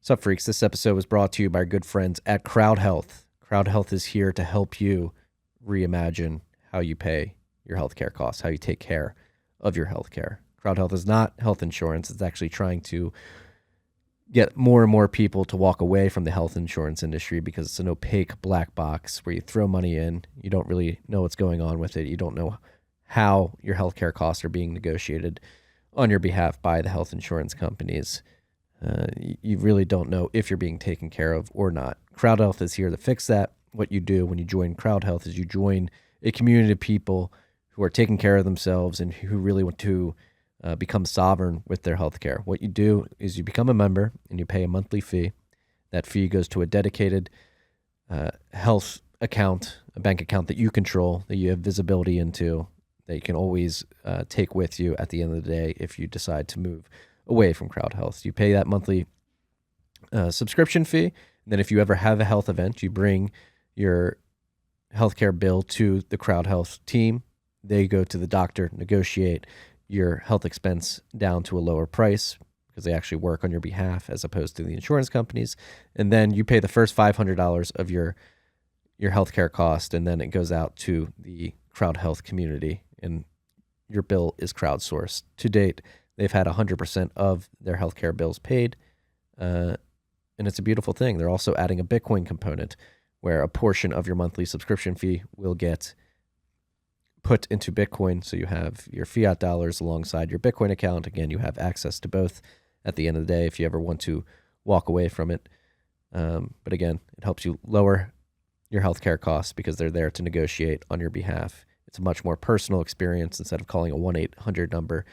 Sup, freaks? This episode was brought to you by our good friends at Crowdhealth. Crowdhealth is here to help you reimagine how you pay your healthcare costs, how you take care of your healthcare. Crowdhealth is not health insurance. It's actually trying to get more and more people to walk away from the health insurance industry because it's an opaque black box where you throw money in. You don't really know what's going on with it. You don't know how your healthcare costs are being negotiated on your behalf by the health insurance companies. You really don't know if you're being taken care of or not. Crowdhealth is here to fix that. What you do when you join Crowdhealth is you join a community of people who are taking care of themselves and who really want to become sovereign with their healthcare. What you do is you become a member and you pay a monthly fee. That fee goes to a dedicated health account, a bank account that you control, that you have visibility into, that you can always take with you at the end of the day if you decide to move away from Crowdhealth. You pay that monthly subscription fee. And then if you ever have a health event, you bring your healthcare bill to the Crowdhealth team. They go to the doctor, negotiate your health expense down to a lower price because they actually work on your behalf as opposed to the insurance companies. And then you pay the first $500 of your healthcare cost, and then it goes out to the Crowdhealth community, and your bill is crowdsourced. To date, they've had 100% of their healthcare bills paid, and it's a beautiful thing. They're also adding a Bitcoin component where a portion of your monthly subscription fee will get put into Bitcoin. So you have your fiat dollars alongside your Bitcoin account. Again, you have access to both at the end of the day if you ever want to walk away from it. But again, it helps you lower your healthcare costs because they're there to negotiate on your behalf. It's a much more personal experience instead of calling a 1-800 number.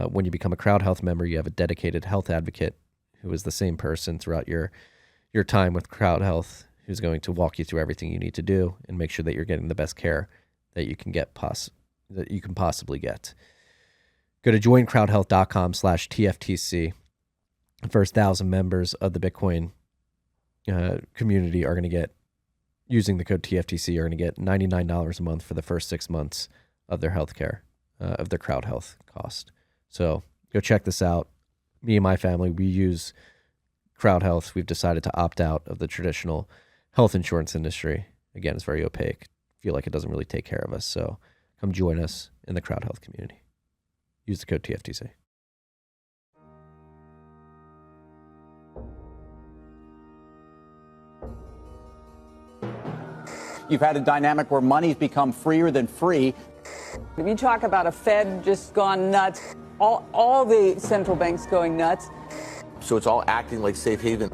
When you become a Crowdhealth member, you have a dedicated health advocate who is the same person throughout your time with Crowdhealth, who's going to walk you through everything you need to do and make sure that you're getting the best care that you can get that you can possibly get. Go to joincrowdhealth.com/TFTC. The first 1,000 members of the Bitcoin community are going to get, using the code TFTC, are going to get $99 a month for the first 6 months of their healthcare, of their Crowdhealth cost. So go check this out. Me and my family, we use Crowdhealth. We've decided to opt out of the traditional health insurance industry. Again, it's very opaque. Feel like it doesn't really take care of us. So come join us in the Crowdhealth community. Use the code TFTC. You've had a dynamic where money's become freer than free. If you talk about a Fed just gone nuts, all the central banks going nuts. So it's all acting like safe haven.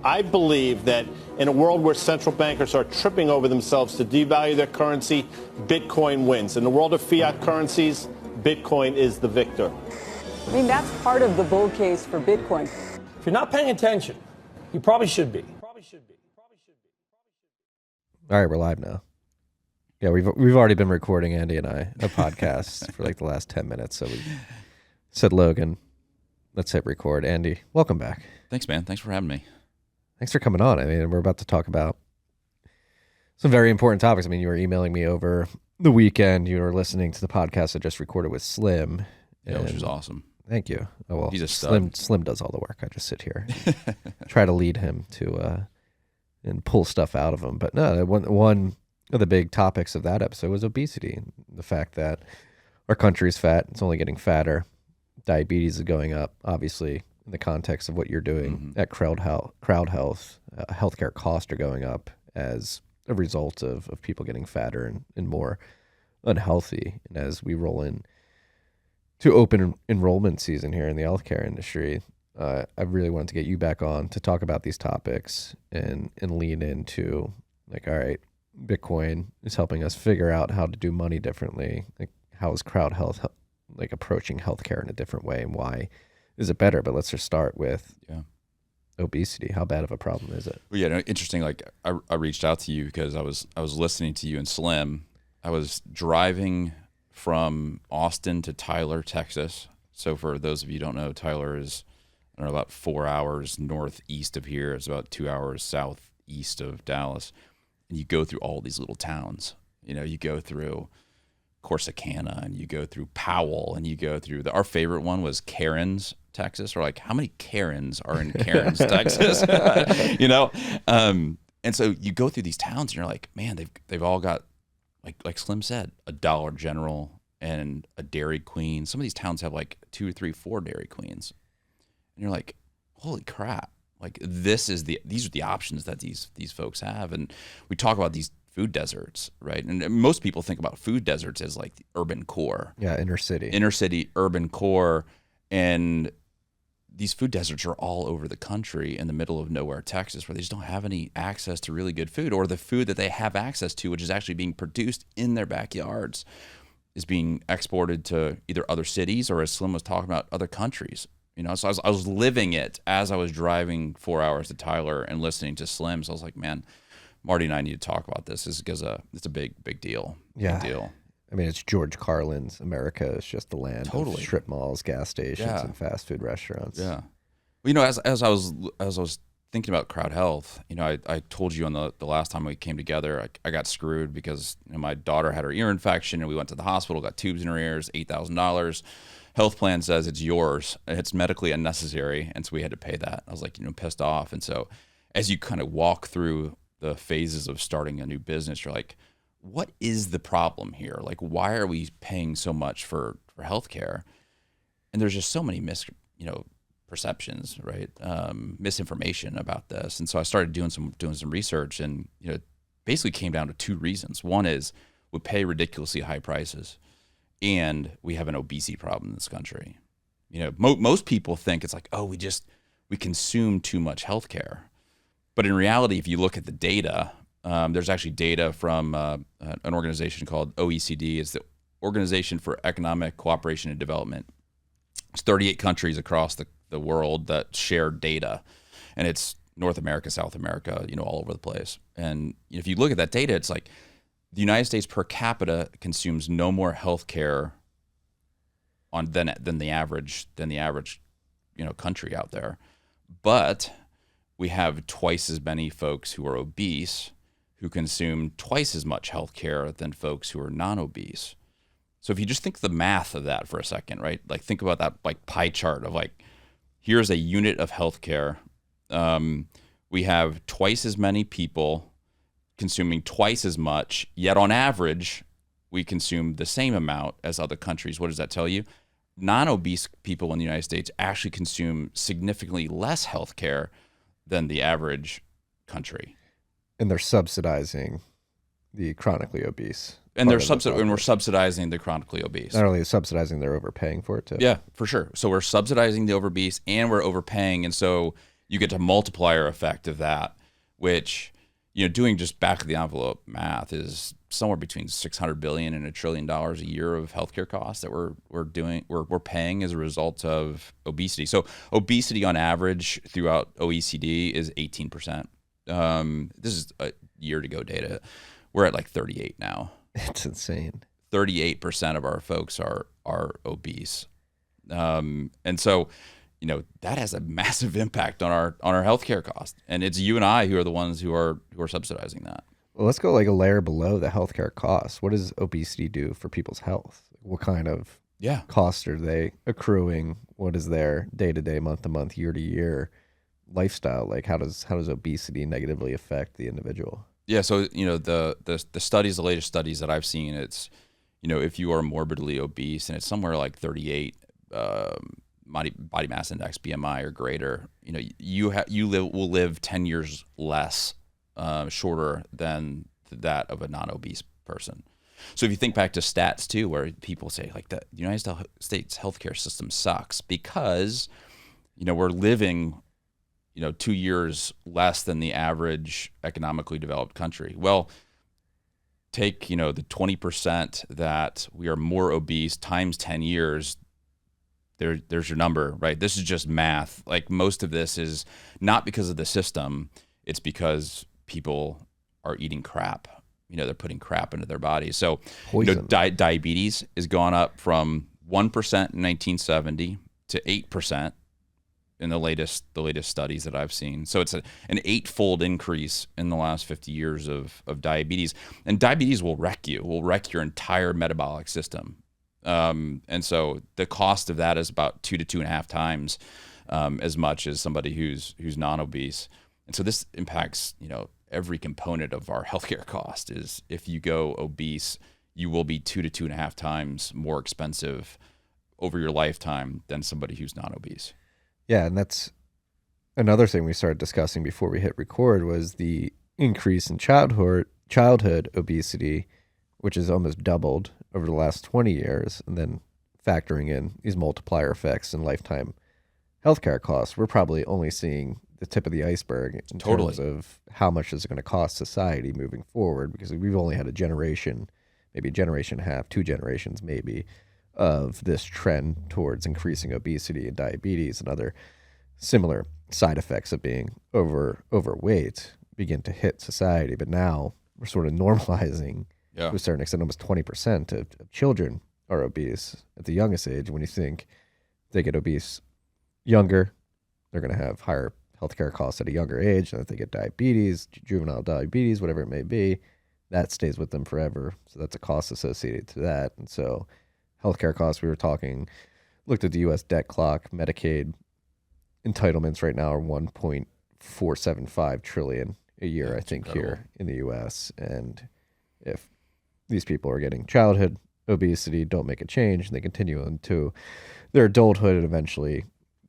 I believe that in a world where central bankers are tripping over themselves to devalue their currency, Bitcoin wins. In the world of fiat currencies, Bitcoin is the victor. I mean, that's part of the bull case for Bitcoin. If you're not paying attention, you probably should be. All right, we're live now. Yeah, we've already been recording, Andy and I, a podcast for like the last 10 minutes. So we said, Logan, let's hit record. Andy, welcome back. Thanks, man. Thanks for having me. Thanks for coming on. I mean, we're about to talk about some very important topics. I mean, you were emailing me over the weekend. You were listening to the podcast I just recorded with Slim. Yeah, which was awesome. Thank you. Oh, well, he's a stud. Slim does all the work. I just sit here and try to lead him to and pull stuff out of him. But no, one of the big topics of that episode was obesity. The fact that our country is fat. It's only getting fatter. Diabetes is going up, obviously. In the context of what you're doing at Crowdhealth, healthcare costs are going up as a result of people getting fatter and more unhealthy. And as we roll in to open enrollment season here in the healthcare industry, I really wanted to get you back on to talk about these topics and lean into like, all right, Bitcoin is helping us figure out how to do money differently. Like, how is Crowdhealth like approaching healthcare in a different way, and why is it better? But let's just start with obesity. How bad of a problem is it? Well, yeah, no, interesting. Like I reached out to you because I was listening to you and Slim. I was driving from Austin to Tyler, Texas. So for those of you who don't know, Tyler is about 4 hours northeast of here. It's about 2 hours southeast of Dallas. And you go through all these little towns. You know, you go through Corsicana, and you go through Powell, and you go through our favorite one was Karens, Texas. Or like, how many Karens are in Karens, Texas? You know, and so you go through these towns, and you're like, man, they've all got like Slim said, a Dollar General and a Dairy Queen. Some of these towns have like 2 or 3, 4 Dairy Queens, and you're like, holy crap! Like these are the options that these folks have. And we talk about these food deserts, right? And most people think about food deserts as like the urban core. Yeah, inner city, urban core. And these food deserts are all over the country in the middle of nowhere, Texas, where they just don't have any access to really good food, or the food that they have access to, which is actually being produced in their backyards, is being exported to either other cities or, as Slim was talking about, other countries. You know, so I was living it as I was driving 4 hours to Tyler and listening to Slim. So I was like, man, Marty and I need to talk about this. This is because it's a big deal. Yeah. Big deal. I mean, it's George Carlin's America. It's just the land of strip malls, gas stations, and fast food restaurants. Yeah. Well, you know, as I was thinking about Crowdhealth, you know, I told you on the last time we came together, I got screwed because, you know, my daughter had her ear infection, and we went to the hospital, got tubes in her ears, $8,000. Health plan says it's yours, and it's medically unnecessary, and so we had to pay that. I was like, you know, pissed off. And so as you kind of walk through the phases of starting a new business, you're like, what is the problem here? Like, why are we paying so much for healthcare? And there's just so many perceptions, right? Misinformation about this. And so I started doing some research, and, you know, it basically came down to 2 reasons. One is we pay ridiculously high prices, and we have an obesity problem in this country. You know, most people think it's like, oh, we consume too much healthcare. But in reality, if you look at the data, there's actually data from an organization called OECD. It's the Organization for Economic Cooperation and Development. It's 38 countries across the world that share data, and it's North America, South America, you know, all over the place. And if you look at that data, it's like the United States per capita consumes no more healthcare than the average you know, country out there, but we have twice as many folks who are obese who consume twice as much healthcare than folks who are non-obese. So if you just think the math of that for a second, right? Like, think about that like pie chart of like, here's a unit of healthcare. We have twice as many people consuming twice as much, yet on average, we consume the same amount as other countries. What does that tell you? Non-obese people in the United States actually consume significantly less healthcare than the average country. And they're subsidizing the chronically obese. And we're subsidizing the chronically obese. Not only subsidizing, they're overpaying for it too. Yeah, for sure. So we're subsidizing the obese, and we're overpaying, and so you get a multiplier effect of that, which, you know, doing just back of the envelope math is somewhere between $600 billion and $1 trillion a year of healthcare costs that we're paying as a result of obesity. So obesity on average throughout OECD is 18%. This is a year to go data. We're at like 38 now. It's insane. 38% of our folks are obese, and so, you know, that has a massive impact on our healthcare costs, and it's you and I who are the ones who are subsidizing that. Well, let's go like a layer below the healthcare costs. What does obesity do for people's health? What kind of costs are they accruing? What is their day-to-day, month-to-month, year-to-year lifestyle? Like, how does obesity negatively affect the individual? Yeah, so, you know, the studies, the latest studies that I've seen, it's, you know, if you are morbidly obese and it's somewhere like 38 body mass index, BMI or greater, you know, you will live 10 years less shorter than that of a non-obese person. So if you think back to stats too, where people say like the United States healthcare system sucks because, you know, we're living, you know, 2 years less than the average economically developed country. Well, take, you know, the 20% that we are more obese times 10 years. There's your number, right? This is just math. Like, most of this is not because of the system. It's because people are eating crap. You know, they're putting crap into their bodies. So, you know, diabetes has gone up from 1% in 1970 to 8% in the latest studies that I've seen. So it's an 8-fold increase in the last 50 years of diabetes. And diabetes will wreck your entire metabolic system. And so the cost of that is about 2 to 2.5 times as much as somebody who's non-obese. And so this impacts, every component of our healthcare cost. Is if you go obese, you will be 2 to 2.5 times more expensive over your lifetime than somebody who's not obese. Yeah, and that's another thing we started discussing before we hit record was the increase in childhood obesity, which has almost doubled over the last 20 years, and then factoring in these multiplier effects and lifetime healthcare costs. We're probably only seeing the tip of the iceberg in terms of how much is it going to cost society moving forward, because we've only had a generation, maybe a generation and a half, 2 generations maybe, of this trend towards increasing obesity and diabetes and other similar side effects of being overweight begin to hit society. But now we're sort of normalizing to a certain extent. Almost 20% of children are obese at the youngest age. When you think they get obese younger, they're going to have higher healthcare costs at a younger age. And if they get diabetes, juvenile diabetes, whatever it may be, that stays with them forever. So that's a cost associated to that. And so healthcare costs, looked at the U.S. debt clock, Medicaid entitlements right now are $1.475 trillion a year, I think, incredible, here in the U.S. And if these people are getting childhood obesity, don't make a change, and they continue into their adulthood and eventually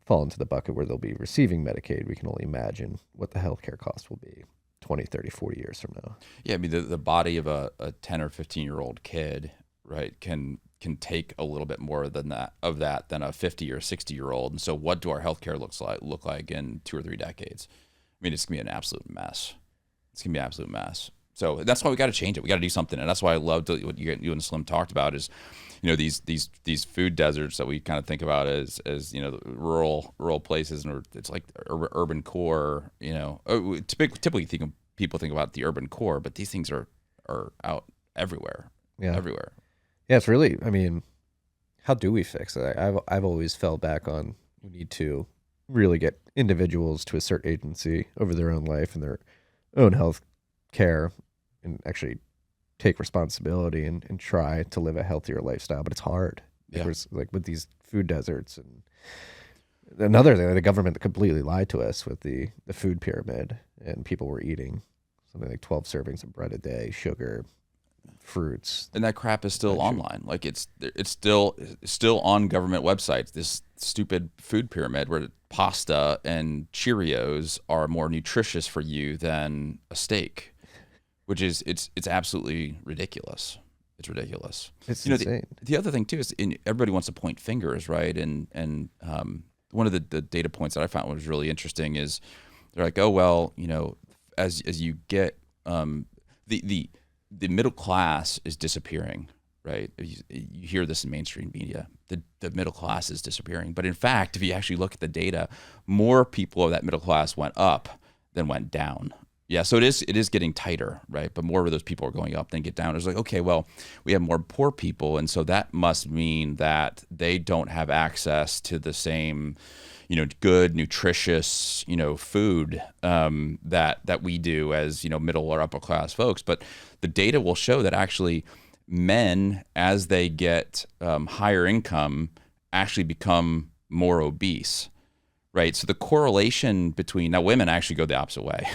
fall into the bucket where they'll be receiving Medicaid, we can only imagine what the healthcare costs will be 20, 30, 40 years from now. Yeah, I mean, the body of a 10 or 15-year-old kid, right, can take a little bit more than a 50 or 60-year-old. And so what do our healthcare look like in 2 or 3 decades? I mean, it's going to be an absolute mess. It's going to be an absolute mess. So that's why we got to change it. We got to do something. And that's why I loved what you and Slim talked about is, these food deserts that we kind of think about as rural places, and it's like urban core, typically people think about the urban core, but these things are out everywhere. Yeah. Everywhere. Yeah, it's really, I mean, how do we fix it? I've always fell back on, we need to really get individuals to assert agency over their own life and their own health care and actually take responsibility and try to live a healthier lifestyle. But it's hard. Yeah. Like with these food deserts. And another thing, the government completely lied to us with the food pyramid, and people were eating something like 12 servings of bread a day, sugar, fruits, and that crap is still online. Like it's still on government websites. This stupid food pyramid where pasta and Cheerios are more nutritious for you than a steak, which is it's absolutely ridiculous. It's ridiculous. It's insane. The other thing too is everybody wants to point fingers, right? And one of the data points that I found was really interesting is they're like, oh well, as you get the middle class is disappearing, right? You hear this in mainstream media. The middle class is disappearing. But in fact, if you actually look at the data, more people of that middle class went up than went down. Yeah, so it is getting tighter, right? But more of those people are going up than get down. It's like, okay, well, we have more poor people, and so that must mean that they don't have access to the same good, nutritious, food that we do as, middle or upper class folks. But the data will show that actually men, as they get higher income, actually become more obese, right? So the correlation between, now women actually go the opposite way.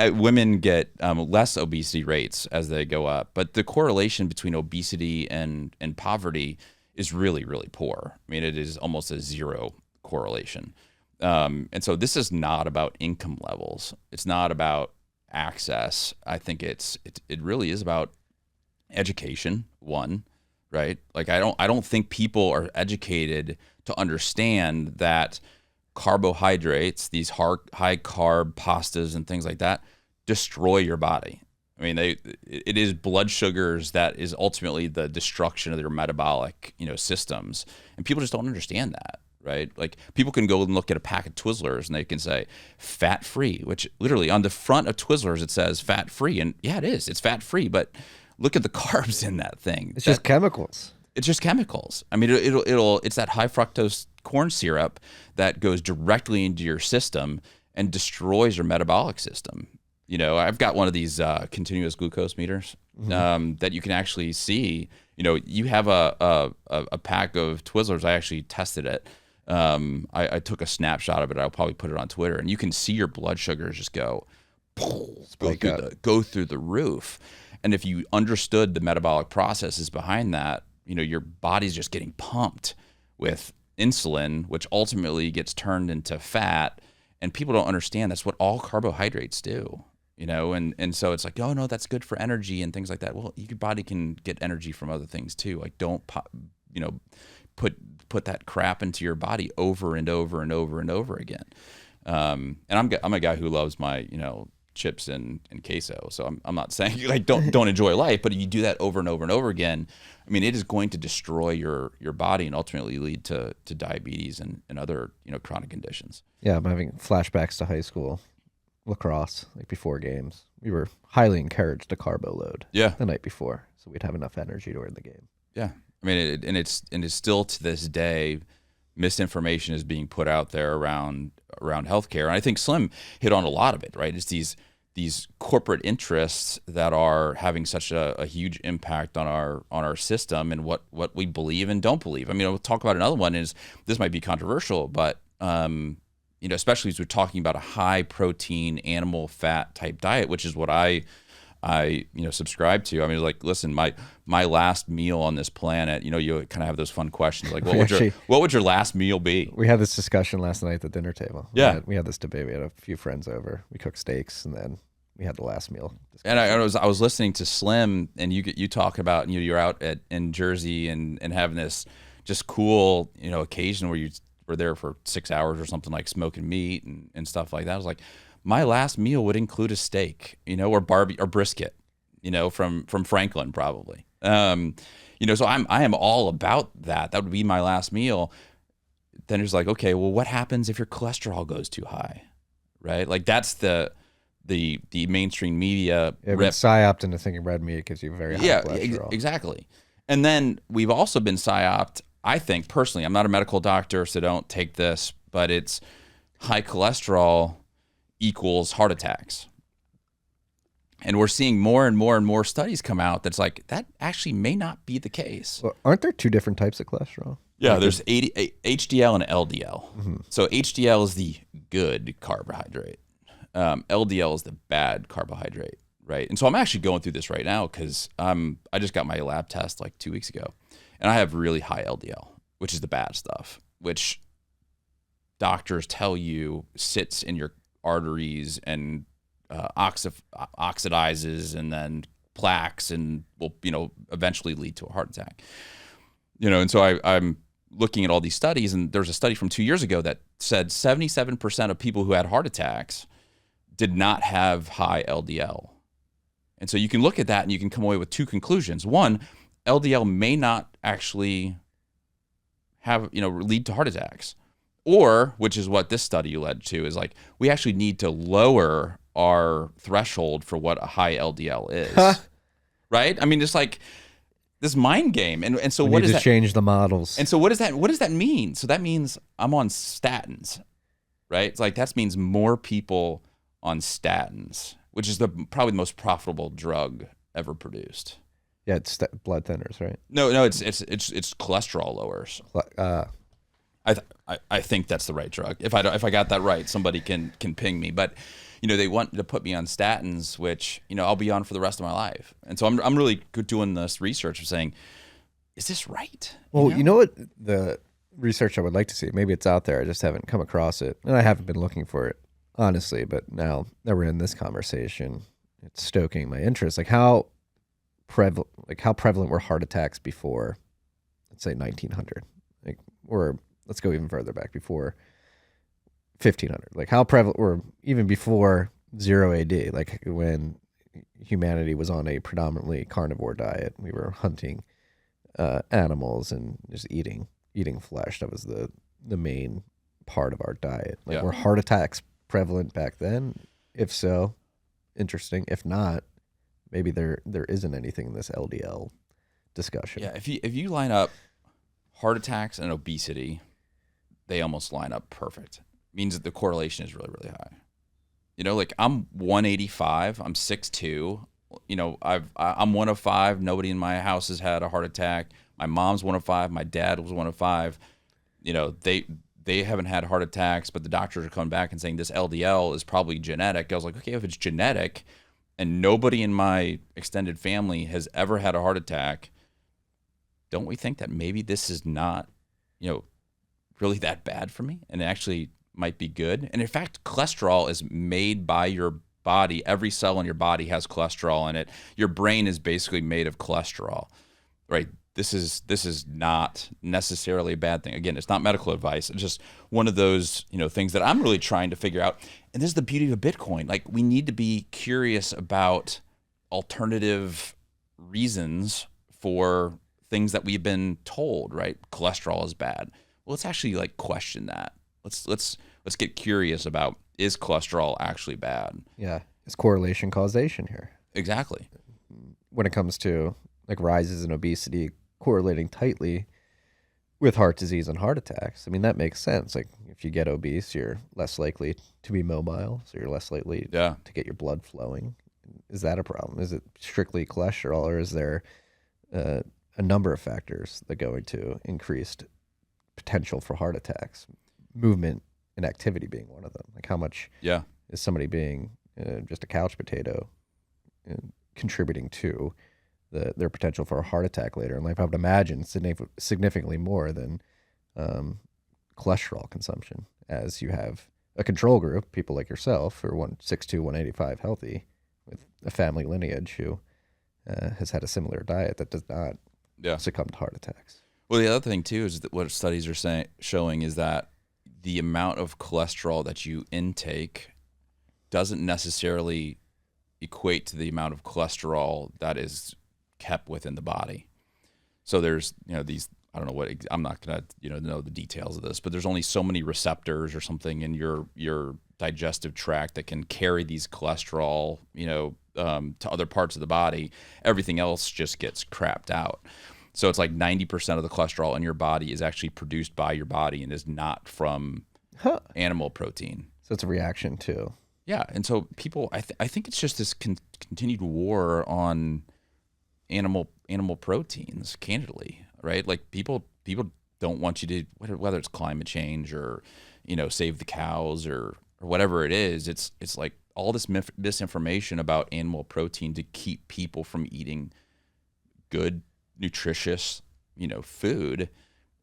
Women get less obesity rates as they go up, but the correlation between obesity and poverty is really, really poor. I mean, it is almost a zero correlation. And so this is not about income levels. It's not about access. I think it really is about education, one, right? Like I don't think people are educated to understand that carbohydrates, these high carb pastas and things like that, destroy your body. I mean, it is blood sugars that is ultimately the destruction of your metabolic, systems, and people just don't understand that. Right? Like people can go and look at a pack of Twizzlers and they can say fat free, which literally on the front of Twizzlers it says fat free. And yeah, it is. It's fat free, but look at the carbs in that thing. It's just chemicals. It's just chemicals. I mean, it's that high fructose corn syrup that goes directly into your system and destroys your metabolic system. You know, I've got one of these continuous glucose meters that you can actually see. You know, you have a pack of Twizzlers. I actually tested it. I took a snapshot of it. I'll probably put it on Twitter, and you can see your blood sugars just go through the roof. And if you understood the metabolic processes behind that, you know, your body's just getting pumped with insulin, which ultimately gets turned into fat. And people don't understand that's what all carbohydrates do, you know? And so it's like, oh no, that's good for energy and things like that. Well, your body can get energy from other things too. Like don't, you know, put that crap into your body over and over and over and over again. And I'm a guy who loves my, you know, chips and queso. So I'm not saying like don't enjoy life, but if you do that over and over and over again, I mean, it is going to destroy your body and ultimately lead to diabetes and other, you know, chronic conditions. Yeah, I'm having flashbacks to high school lacrosse, like before games. We were highly encouraged to carbo load the night before, so we'd have enough energy to win the game. Yeah. I mean, it's still to this day, misinformation is being put out there around healthcare. And I think Slim hit on a lot of it, right? It's these corporate interests that are having such a huge impact on our system and what we believe and don't believe. I mean, we'll talk about another one is, this might be controversial, but you know, especially as we're talking about a high protein animal fat type diet, which is what I you know, subscribe to. I mean, like, listen, my last meal on this planet, you know, you kind of have those fun questions like, what would your last meal be? We had this discussion last night at the dinner table. Yeah. We had this debate. We had a few friends over. We cooked steaks, and then we had the last meal And discussion. I was listening to Slim, and you talk about, you know, you're out in Jersey and having this just cool, you know, occasion where you were there for 6 hours or something, like smoking meat and stuff like that. I was like, my last meal would include a steak, you know, or brisket, you know, from Franklin probably. You know, so I am all about that. That would be my last meal. Then it's like, okay, well, what happens if your cholesterol goes too high, right? Like that's the mainstream media. It was psyoped into thinking red meat gives you very high cholesterol. Exactly. And then we've also been psyoped. I think personally, I'm not a medical doctor, so don't take this, but it's high cholesterol equals heart attacks. And we're seeing more and more and more studies come out that's like, that actually may not be the case. Well, aren't there two different types of cholesterol? Yeah, there's HDL and LDL. Mm-hmm. So HDL is the good carbohydrate. LDL is the bad carbohydrate, right? And so I'm actually going through this right now because I just got my lab test like 2 weeks ago, and I have really high LDL, which is the bad stuff, which doctors tell you sits in your arteries and oxidizes and then plaques and will, you know, eventually lead to a heart attack. You know, and so I'm looking at all these studies, and there's a study from 2 years ago that said 77% of people who had heart attacks did not have high LDL. And so you can look at that and you can come away with two conclusions. One, LDL may not actually have, you know, lead to heart attacks. Or, which is what this study led to, is like, we actually need to lower our threshold for what a high LDL is. Right? I mean, it's like this mind game. And so what does that change the models? And so what does that mean? So that means I'm on statins, right? It's like, that means more people on statins, which is probably the most profitable drug ever produced. Yeah, it's blood thinners, right? No, it's cholesterol lowers. I think that's the right drug. If I got that right, somebody can ping me. But you know, they want to put me on statins, which, you know, I'll be on for the rest of my life. And so I'm really doing this research of saying, is this right? Well, you know what, the research I would like to see, maybe it's out there, I just haven't come across it, and I haven't been looking for it, honestly. But now that we're in this conversation, it's stoking my interest. Like how prevalent were heart attacks before, let's say 1900, like, or let's go even further back, before 1500. Like how prevalent, or even before 0 AD, like when humanity was on a predominantly carnivore diet. We were hunting animals and just eating flesh. That was the main part of our diet. Like, were heart attacks prevalent back then? If so, interesting. If not, maybe there isn't anything in this LDL discussion. Yeah, if you line up heart attacks and obesity, they almost line up perfect. Means that the correlation is really, really high. You know, like I'm 185, I'm 6'2". You know, I'm 1 of 5. Nobody in my house has had a heart attack. My mom's 1 of 5. My dad was 1 of 5. You know, they haven't had heart attacks, but the doctors are coming back and saying this LDL is probably genetic. I was like, okay, if it's genetic and nobody in my extended family has ever had a heart attack, don't we think that maybe this is not, you know, really that bad for me and it actually might be good? And in fact, cholesterol is made by your body. Every cell in your body has cholesterol in it. Your brain is basically made of cholesterol, right? This is not necessarily a bad thing. Again, it's not medical advice. It's just one of those, you know, things that I'm really trying to figure out. And this is the beauty of Bitcoin. Like, we need to be curious about alternative reasons for things that we've been told, right? Cholesterol is bad. Well, let's actually like question that. Let's get curious about, is cholesterol actually bad? Yeah. It's correlation causation here. Exactly. When it comes to like rises in obesity correlating tightly with heart disease and heart attacks. I mean, that makes sense. Like, if you get obese, you're less likely to be mobile, so you're less likely to get your blood flowing. Is that a problem? Is it strictly cholesterol, or is there a number of factors that go into increased potential for heart attacks? Movement and activity being one of them. Like, how much is somebody being just a couch potato contributing to their potential for a heart attack later in life? I would imagine significantly more than cholesterol consumption, as you have a control group, people like yourself, who are 162, 185 healthy, with a family lineage who has had a similar diet that does not succumb to heart attacks. Well, the other thing too is that what studies are showing is that the amount of cholesterol that you intake doesn't necessarily equate to the amount of cholesterol that is kept within the body. So there's, you know, these, I don't know what, I'm not going to, know the details of this, but there's only so many receptors or something in your digestive tract that can carry these cholesterol, to other parts of the body. Everything else just gets crapped out. So it's like 90% of the cholesterol in your body is actually produced by your body and is not from animal protein. So it's a reaction to. Yeah. And so people, I think it's just this continued war on animal proteins, candidly, right? Like people don't want you to, whether it's climate change or, save the cows or whatever it is, it's like all this misinformation about animal protein to keep people from eating good, nutritious, food.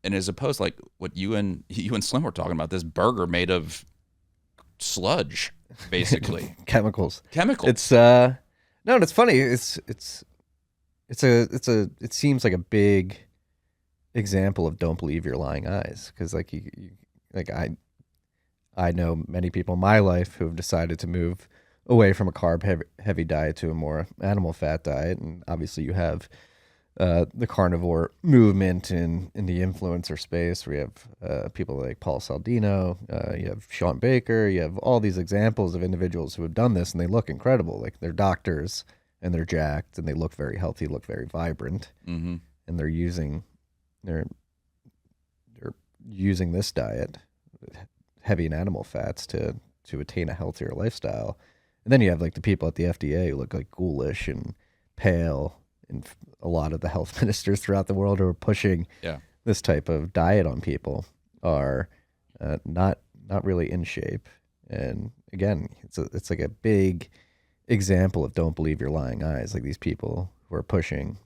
And as opposed to like what you and Slim were talking about, this burger made of sludge, basically. Chemicals. It's no, it's funny. It seems like a big example of don't believe your lying eyes. Cause I know many people in my life who have decided to move away from a carb heavy diet to a more animal fat diet. And obviously you have the carnivore movement in the influencer space, where you have people like Paul Saldino, you have Sean Baker, you have all these examples of individuals who have done this, and they look incredible. Like, they're doctors and they're jacked and they look very healthy, look very vibrant, and they're using this diet, heavy in animal fats, to attain a healthier lifestyle. And then you have like the people at the FDA who look like ghoulish and pale, and a lot of the health ministers throughout the world who are pushing this type of diet on people are not really in shape. And again, it's like a big example of don't believe your lying eyes. Like, these people who are pushing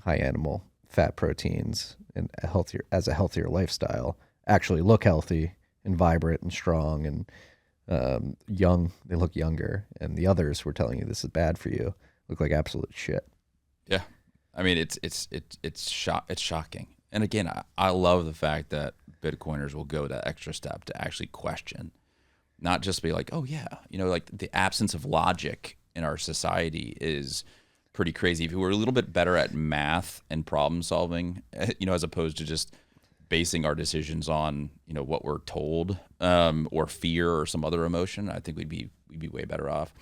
high animal fat proteins and a healthier lifestyle actually look healthy and vibrant and strong and young. They look younger, and the others who are telling you this is bad for you look like absolute shit. Yeah, I mean it's shocking. And again, I love the fact that Bitcoiners will go that extra step to actually question, not just be like, oh yeah, like the absence of logic in our society is pretty crazy. If we were a little bit better at math and problem solving, as opposed to just basing our decisions on what we're told, or fear or some other emotion, I think we'd be way better off.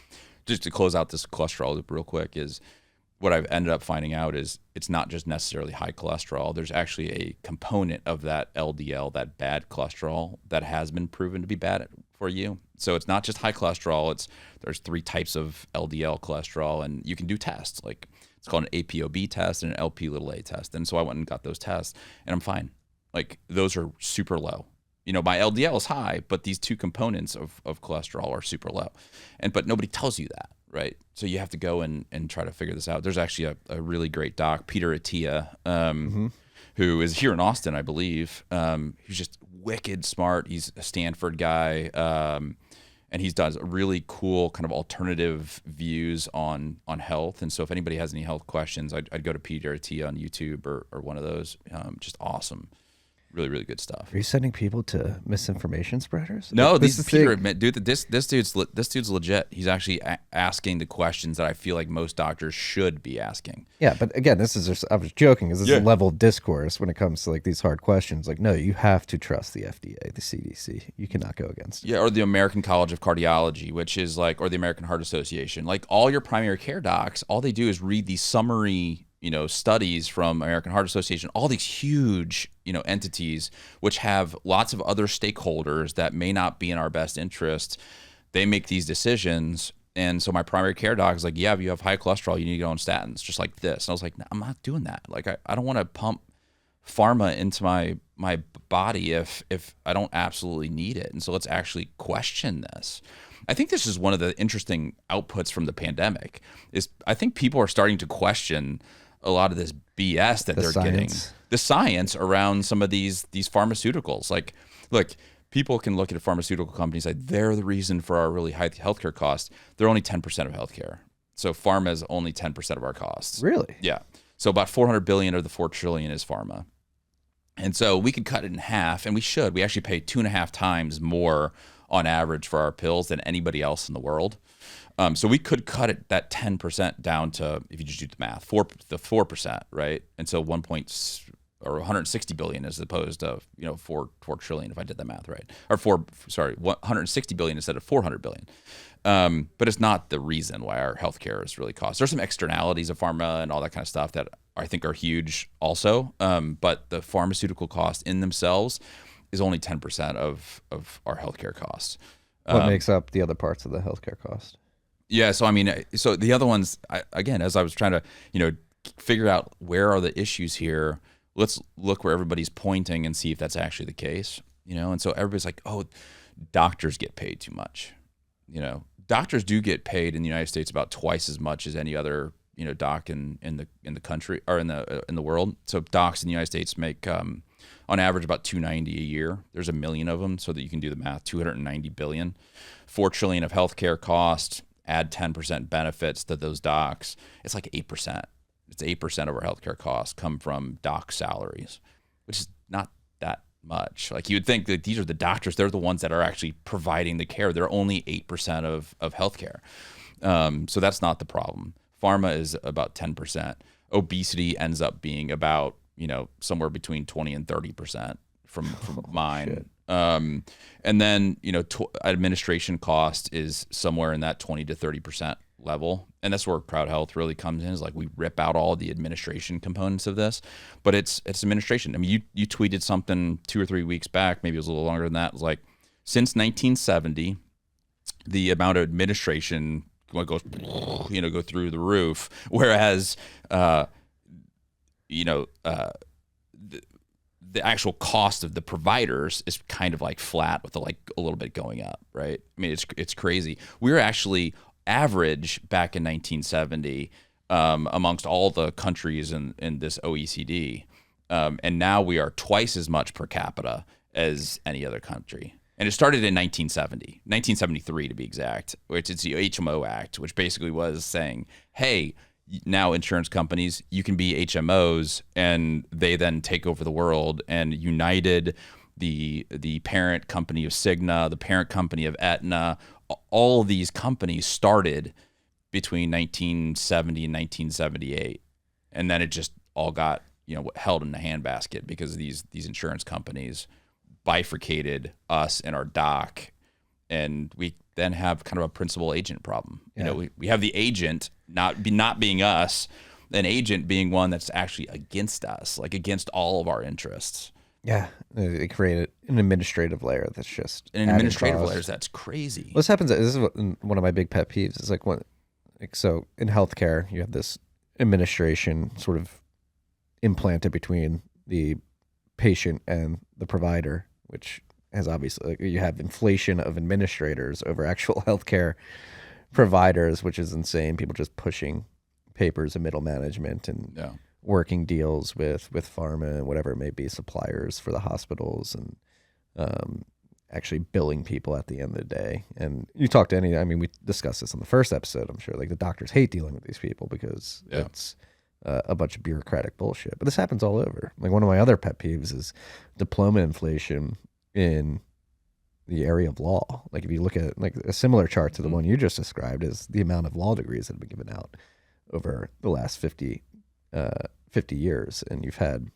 Just to close out this cholesterol loop real quick is, what I've ended up finding out is it's not just necessarily high cholesterol. There's actually a component of that LDL, that bad cholesterol, that has been proven to be bad for you. So it's not just high cholesterol. There's 3 types of LDL cholesterol, and you can do tests. Like it's called an ApoB test and an Lp(a) test. And so I went and got those tests, and I'm fine. Like those are super low. You know, my LDL is high, but these 2 components of cholesterol are super low. But nobody tells you that, right? So you have to go and try to figure this out. There's actually a really great doc, Peter Attia, who is here in Austin, I believe. He's just wicked smart. He's a Stanford guy. And he does really cool kind of alternative views on health. And so if anybody has any health questions, I'd go to Peter Attia on YouTube or one of those. Just awesome. Really, really good stuff. Are you sending people to misinformation spreaders? No, Like, these Peter, dude, this dude's legit. He's actually asking the questions that I feel like most doctors should be asking. Yeah, but again, this is just, I was joking. This is a level of discourse when it comes to like these hard questions. Like, no, you have to trust the FDA, the CDC. You cannot go against it. Yeah, or the American College of Cardiology, which is like, or the American Heart Association. Like all your primary care docs, all they do is read these summary, studies from American Heart Association, all these huge, entities, which have lots of other stakeholders that may not be in our best interest. They make these decisions. And so my primary care doc is like, yeah, if you have high cholesterol, you need to go on statins, just like this. And I was like, no, I'm not doing that. Like, I don't want to pump pharma into my body if I don't absolutely need it. And so let's actually question this. I think this is one of the interesting outputs from the pandemic is I think people are starting to question a lot of this BS that they're getting, the science around some of these pharmaceuticals. Like, look, people can look at pharmaceutical companies like they're the reason for our really high healthcare costs. They're only 10% of healthcare. So pharma is only 10% of our costs. Really? Yeah. So about $400 billion of the $4 trillion is pharma. And so we could cut it in half, and we should. We actually pay 2.5 times more on average for our pills than anybody else in the world. So we could cut it that 10% down to, if you just do the math, 4%, right? And so 160 billion as opposed to 4 trillion if I did the math right, or 160 billion instead of 400 billion. But it's not the reason why our healthcare is really cost. There's some externalities of pharma and all that kind of stuff that I think are huge also. But the pharmaceutical cost in themselves is only 10% of our healthcare costs. What makes up the other parts of the healthcare cost? Yeah, so I mean, so the other ones, again, as I was trying to, figure out where are the issues here, let's look where everybody's pointing and see if that's actually the case, And so everybody's like, oh, doctors get paid too much. Doctors do get paid in the United States about twice as much as any other, doc in the country or in the world. So docs in the United States make on average about $290 a year. There's 1 million of them, so that you can do the math. $290 billion, $4 trillion of healthcare costs. Add 10% benefits to those docs. It's like 8%. It's 8% of our healthcare costs come from doc salaries, which is not that much. Like you would think that these are the doctors, they're the ones that are actually providing the care. They're only 8% of healthcare. So that's not the problem. Pharma is about 10%. Obesity ends up being about, somewhere between 20 and 30% from mine. And then, administration cost is somewhere in that 20 to 30% level. And that's where Crowdhealth really comes in, is like we rip out all the administration components of this, but it's administration. I mean, you tweeted something 2 or 3 weeks back, maybe it was a little longer than that. It was like, since 1970, the amount of administration goes, go through the roof. Whereas, the actual cost of the providers is kind of like flat with a little bit going up, right? I mean, it's crazy. We were actually average back in 1970 amongst all the countries in this OECD. And now we are twice as much per capita as any other country. And it started in 1973 to be exact, which is the HMO Act, which basically was saying, hey, now insurance companies, you can be HMOs, and they then take over the world. And United, the parent company of Cigna, the parent company of Aetna, all of these companies started between 1970 and 1978. And then it just all got, held in the handbasket because these insurance companies bifurcated us and our doc. And we then have kind of a principal agent problem. We have the agent not being us, an agent being one that's actually against us, like against all of our interests. Yeah, they created an administrative layer that's just And an administrative layer, that's crazy. This happens. This is one of my big pet peeves. Is so in healthcare, you have this administration sort of implanted between the patient and the provider, which has obviously, you have inflation of administrators over actual healthcare providers, which is insane. People just pushing papers of middle management and working deals with pharma and whatever it may be, suppliers for the hospitals, and actually billing people at the end of the day. And you talk to we discussed this on the first episode, I'm sure, like the doctors hate dealing with these people because it's a bunch of bureaucratic bullshit. But this happens all over. Like one of my other pet peeves is diploma inflation in the area of law. Like if you look at like a similar chart to the one you just described, is the amount of law degrees that have been given out over the last 50 years. And you've had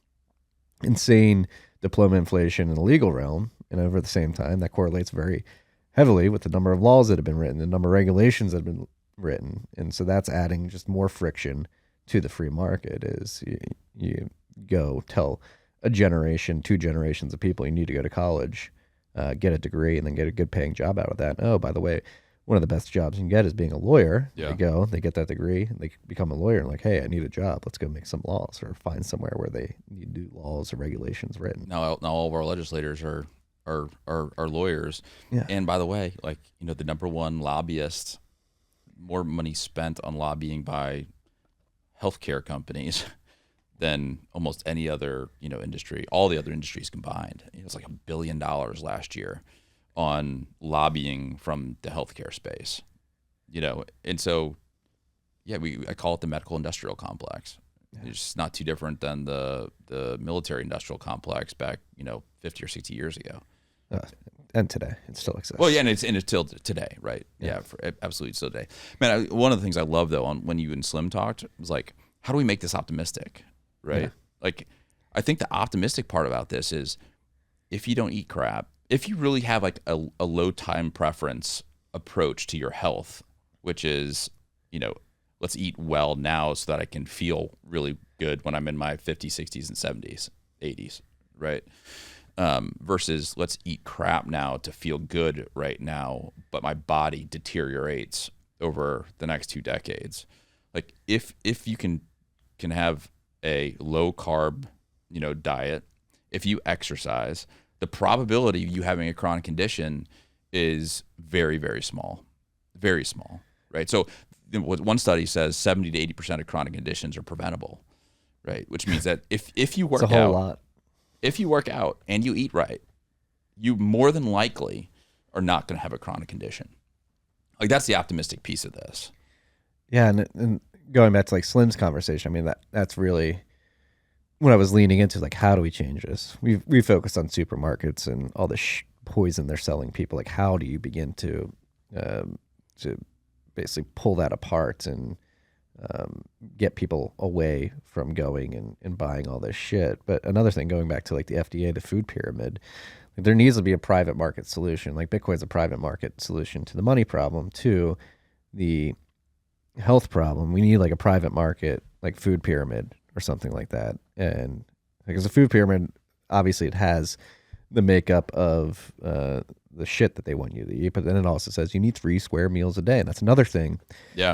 insane diploma inflation in the legal realm. And over the same time, that correlates very heavily with the number of laws that have been written, the number of regulations that have been written. And so that's adding just more friction to the free market. Is you go tell a generation, 2 generations of people you need to go to college, get a degree, and then get a good paying job out of that. Oh, by the way, one of the best jobs you can get is being a lawyer. Yeah. They go, they get that degree, they become a lawyer, and like, hey, I need a job. Let's go make some laws, or find somewhere where they need new laws or regulations written. Now all of our legislators are lawyers. Yeah. And by the way, like, the number one lobbyist, more money spent on lobbying by healthcare companies than almost any other, industry, all the other industries combined. It was like $1 billion last year on lobbying from the healthcare space, and so, I call it the medical industrial complex. It's not too different than the military industrial complex back, 50 or 60 years ago. And today it still exists. Well, yeah, and it's still today, right? Yeah, absolutely still today. Man, one of the things I love though, when you and Slim talked, was like, how do we make this optimistic, right? Yeah. Like, I think the optimistic part about this is, if you don't eat crap, if you really have like a low time preference approach to your health, which is, let's eat well now so that I can feel really good when I'm in my 50s, 60s, and 70s, 80s, right? Versus let's eat crap now to feel good right now, but my body deteriorates over the next 2 decades. Like if you can have a low carb, diet, if you exercise, the probability of you having a chronic condition is very, very small, right? So one study says 70 to 80% of chronic conditions are preventable, right? Which means that if you work it's a whole out, lot. if you work out and you eat right, you more than likely are not going to have a chronic condition. Like, that's the optimistic piece of this. Yeah, and going back to like Slim's conversation, that's really what I was leaning into. Like, how do we change this? We focused on supermarkets and all the poison they're selling people. Like, how do you begin to basically pull that apart and get people away from going and buying all this shit? But another thing, going back to like the FDA, the food pyramid, like, there needs to be a private market solution. Like, Bitcoin's a private market solution to the money problem, to the health problem. We need like a private market, like food pyramid or something like that. And because the food pyramid, obviously it has the makeup of the shit that they want you to eat, but then it also says you need 3 square meals a day. And that's another thing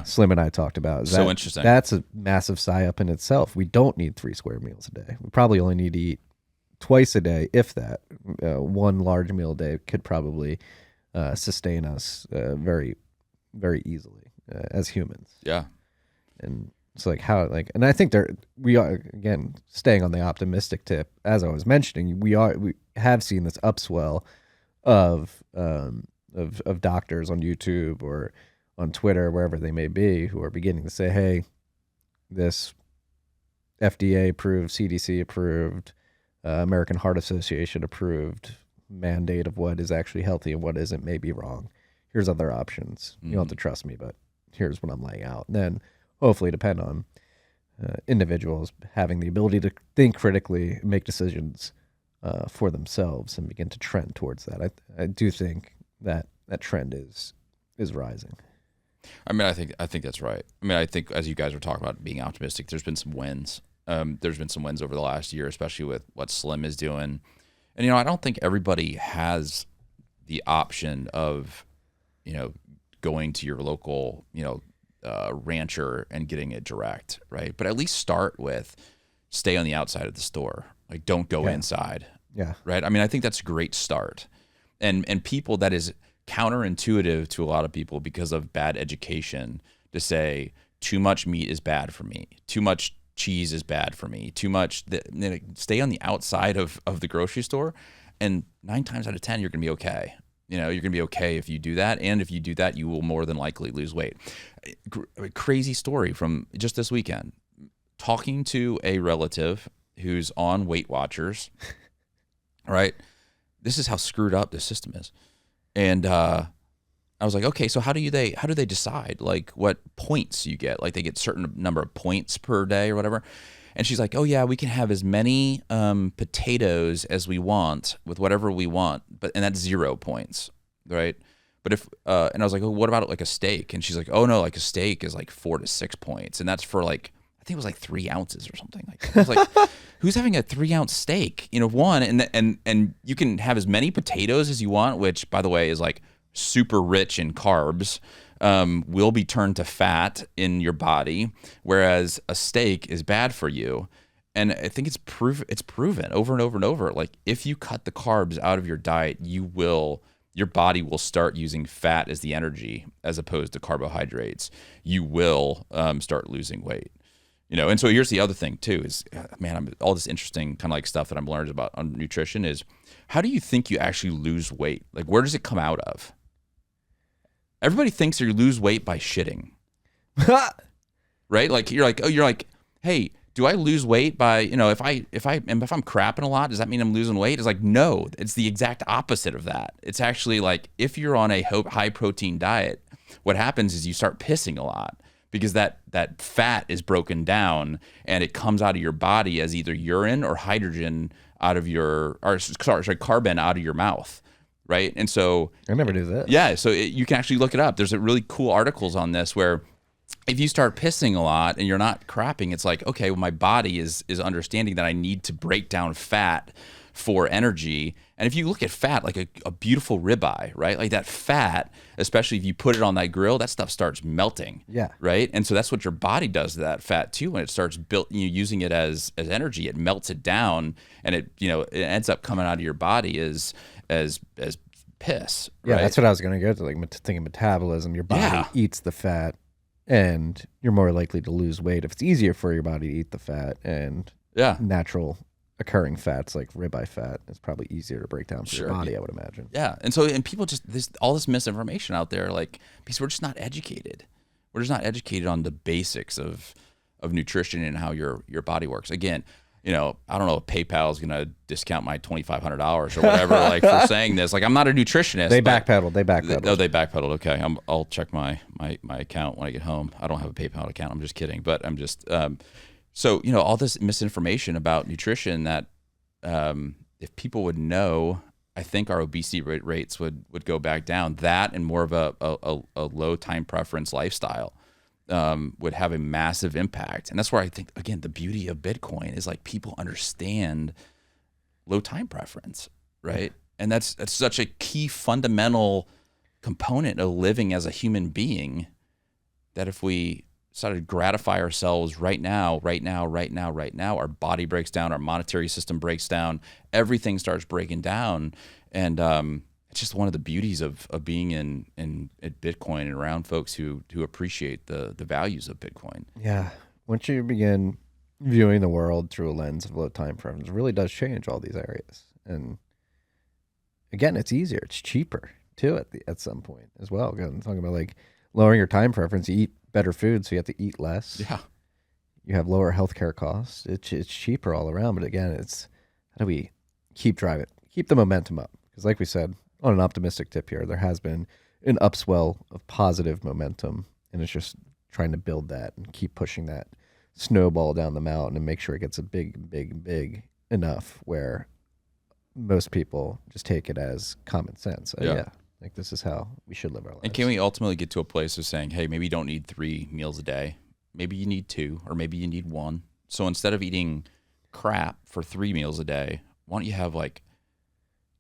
Slim and I talked about. So interesting. That's a massive psyop in itself. We don't need 3 square meals a day. We probably only need to eat twice a day, if that. 1 large meal a day could probably sustain us very, very easily as humans. Yeah. And it's like and I think we are, again, staying on the optimistic tip, as I was mentioning, we have seen this upswell of doctors on YouTube or on Twitter, wherever they may be, who are beginning to say, hey, this FDA approved, CDC approved, American Heart Association approved mandate of what is actually healthy and what isn't may be wrong. Here's other options. You don't have to trust me, but here's what I'm laying out. And then hopefully depend on individuals having the ability to think critically, make decisions for themselves, and begin to trend towards that. I do think that trend is rising. I mean, I think that's right. I mean, I think as you guys were talking about being optimistic, there's been some wins. There's been some wins over the last year, especially with what Slim is doing. And, you know, I don't think everybody has the option of, you know, going to your local, you know, rancher and getting it direct, right? But at least start with stay on the outside of the store. Like, don't go inside. Yeah. Right. I mean, I think that's a great start. And people, that is counterintuitive to a lot of people because of bad education to say too much meat is bad for me. Too much cheese is bad for me. Too much. Stay on the outside of the grocery store. And 9 times out of 10, you're going to be okay. You know, you're going to be okay if you do that. And if you do that, you will more than likely lose weight. Crazy story from just this weekend. Talking to a relative who's on Weight Watchers, right? This is how screwed up the system is. And I was like, okay, so how do they decide like what points you get? Like they get certain number of points per day or whatever. And she's like, oh yeah, we can have as many potatoes as we want with whatever we want, and that's 0 points, right? But if and I was like, oh, what about like a steak? And she's like, oh no, like a steak is like 4 to 6 points, and that's for like, I think it was like 3 ounces or something. Like, I was like, who's having a 3-ounce steak? You know, one, and you can have as many potatoes as you want, which by the way is like super rich in carbs, will be turned to fat in your body, whereas a steak is bad for you. And I think it's proven over and over and over. Like if you cut the carbs out of your diet, your body will start using fat as the energy as opposed to carbohydrates. You will start losing weight. You know, and so here's the other thing too is, man, all this interesting kind of like stuff that I'm learning about on nutrition is, how do you think you actually lose weight? Like, where does it come out of? Everybody thinks you lose weight by shitting, right? Like you're like, hey, do I lose weight by, you know, if I'm crapping a lot, does that mean I'm losing weight? It's like, no, it's the exact opposite of that. It's actually like, if you're on a high protein diet, what happens is you start pissing a lot. Because that fat is broken down and it comes out of your body as either urine or hydrogen out of carbon out of your mouth, right? And so I never knew that. Yeah, so you can actually look it up. There's really cool articles on this where if you start pissing a lot and you're not crapping, it's like, okay, well, my body is understanding that I need to break down fat for energy. And if you look at fat, like a beautiful ribeye, right? Like that fat, especially if you put it on that grill, that stuff starts melting. Yeah. Right. And so that's what your body does to that fat too. When it starts using it as energy, it melts it down, and it ends up coming out of your body as piss. Yeah, right? that's what I was going to go to. Like thinking metabolism, your body eats the fat, and you're more likely to lose weight if it's easier for your body to eat the fat, and natural occurring fats like ribeye fat is probably easier to break down for your body, I would imagine. Yeah. And so, and people just, all this misinformation out there, like, because we're just not educated. We're just not educated on the basics of nutrition and how your body works. Again, you know, I don't know if PayPal is going to discount my $2,500 or whatever, like for saying this. Like, I'm not a nutritionist. They backpedaled. They backpedaled. Okay. I'll check my account when I get home. I don't have a PayPal account. I'm just kidding. But I'm just, so, you know, all this misinformation about nutrition that if people would know, I think our obesity rates would go back down. That and more of a low time preference lifestyle would have a massive impact. And that's where I think, again, the beauty of Bitcoin is like people understand low time preference, right? And that's such a key fundamental component of living as a human being, that if we started to gratify ourselves right now, our body breaks down, our monetary system breaks down, everything starts breaking down. And it's just one of the beauties of being in Bitcoin and around folks who appreciate the values of Bitcoin. Yeah. Once you begin viewing the world through a lens of low time preference, it really does change all these areas. And again, it's easier. It's cheaper too at some point as well. Again, I'm talking about like lowering your time preference. You eat better food, so you have to eat less. Yeah. You have lower healthcare costs. It's cheaper all around. But again, it's how do we keep the momentum up? Because like we said, on an optimistic tip here, there has been an upswell of positive momentum, and it's just trying to build that and keep pushing that snowball down the mountain and make sure it gets a big enough where most people just take it as common sense. Yeah. Like, this is how we should live our lives. And can we ultimately get to a place of saying, hey, maybe you don't need 3 meals a day. Maybe you need 2, or maybe you need 1. So instead of eating crap for 3 meals a day, why don't you have like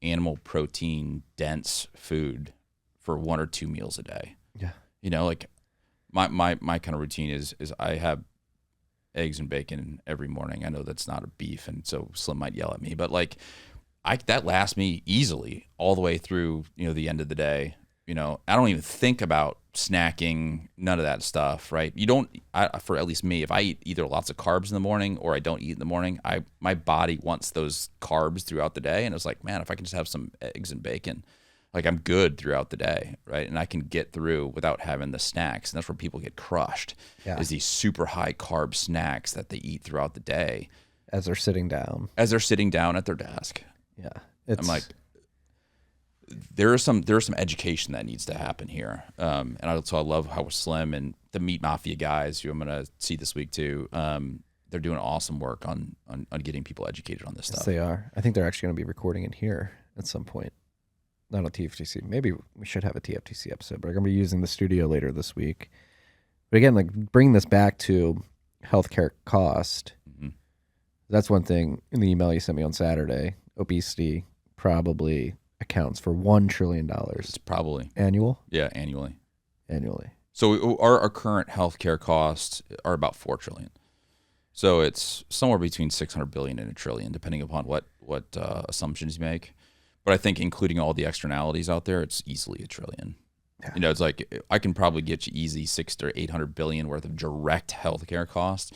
animal protein dense food for 1 or 2 meals a day? Yeah. You know, like my kind of routine is I have eggs and bacon every morning. I know that's not a beef, and so Slim might yell at me, but like that lasts me easily all the way through, you know, the end of the day. You know, I don't even think about snacking, none of that stuff, right? You don't, for at least me, if I eat either lots of carbs in the morning or I don't eat in the morning, my body wants those carbs throughout the day. And it's like, man, if I can just have some eggs and bacon, like I'm good throughout the day, right? And I can get through without having the snacks. And that's where people get crushed, is these super high carb snacks that they eat throughout the day. As they're sitting down. As they're sitting down at their desk. Yeah. I'm like, there is some education that needs to happen here. And I love how Slim and the Meat Mafia guys, who I'm going to see this week too, they're doing awesome work on getting people educated on this stuff. Yes, they are. I think they're actually going to be recording it here at some point. Not on TFTC. Maybe we should have a TFTC episode, but I'm going to be using the studio later this week. But again, like bringing this back to healthcare cost, that's one thing in the email you sent me on Saturday. Obesity probably accounts for $1 trillion. It's probably annual. Yeah, annually. So our current healthcare costs are about $4 trillion. So it's somewhere between 600 billion and $1 trillion, depending upon what assumptions you make. But I think including all the externalities out there, it's easily $1 trillion. Yeah. You know, it's like I can probably get you easy 600 to 800 billion worth of direct healthcare costs.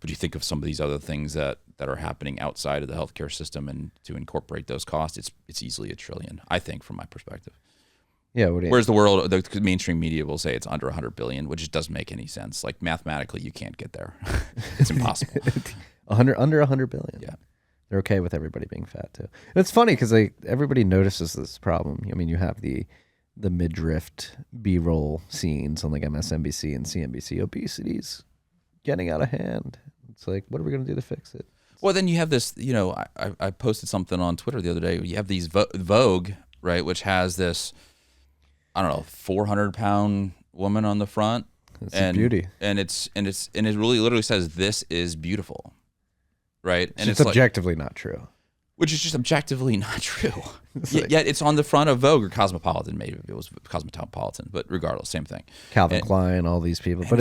But you think of some of these other things that are happening outside of the healthcare system, and to incorporate those costs, it's easily $1 trillion, I think, from my perspective. Yeah. Whereas the mainstream media will say it's under 100 billion, which just doesn't make any sense. Like mathematically, you can't get there. It's impossible. Under 100 billion. Yeah. They're okay with everybody being fat too. And it's funny because everybody notices this problem. I mean, you have the midriff B-roll scenes on like MSNBC and CNBC. Obesity's getting out of hand. It's like, what are we going to do to fix it? Well, then you have this, you know, I posted something on Twitter the other day. You have these Vogue, right, which has this, I don't know, 400-pound woman on the front. It's a beauty. And it really literally says, "This is beautiful." Right? And it's objectively not true. Which is just objectively not true. Yet it's on the front of Vogue or Cosmopolitan. Maybe it was Cosmopolitan, but regardless, same thing. Calvin Klein, all these people. But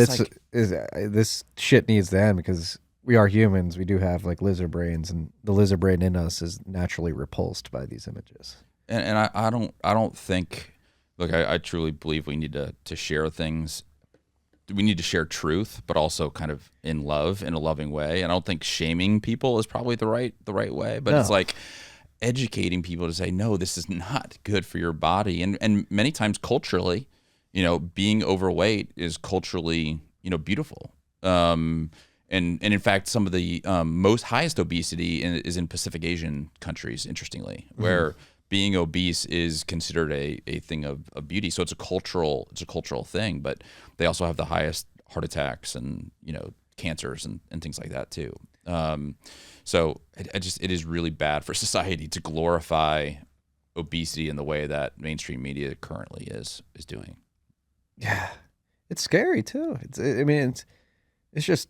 this shit needs to end because we are humans. We do have like lizard brains, and the lizard brain in us is naturally repulsed by these images. And I don't think, look, I truly believe we need to share things. We need to share truth, but also kind of in love, in a loving way. And I don't think shaming people is probably the right way, but It's like educating people to say, no, this is not good for your body. And many times culturally, you know, being overweight is culturally, you know, beautiful. And in fact, some of the most highest obesity is in Pacific Asian countries, interestingly, where being obese is considered a thing of beauty. So it's a cultural thing, but they also have the highest heart attacks and, you know, cancers and things like that too. So it is really bad for society to glorify obesity in the way that mainstream media currently is doing. Yeah. It's scary too. It's just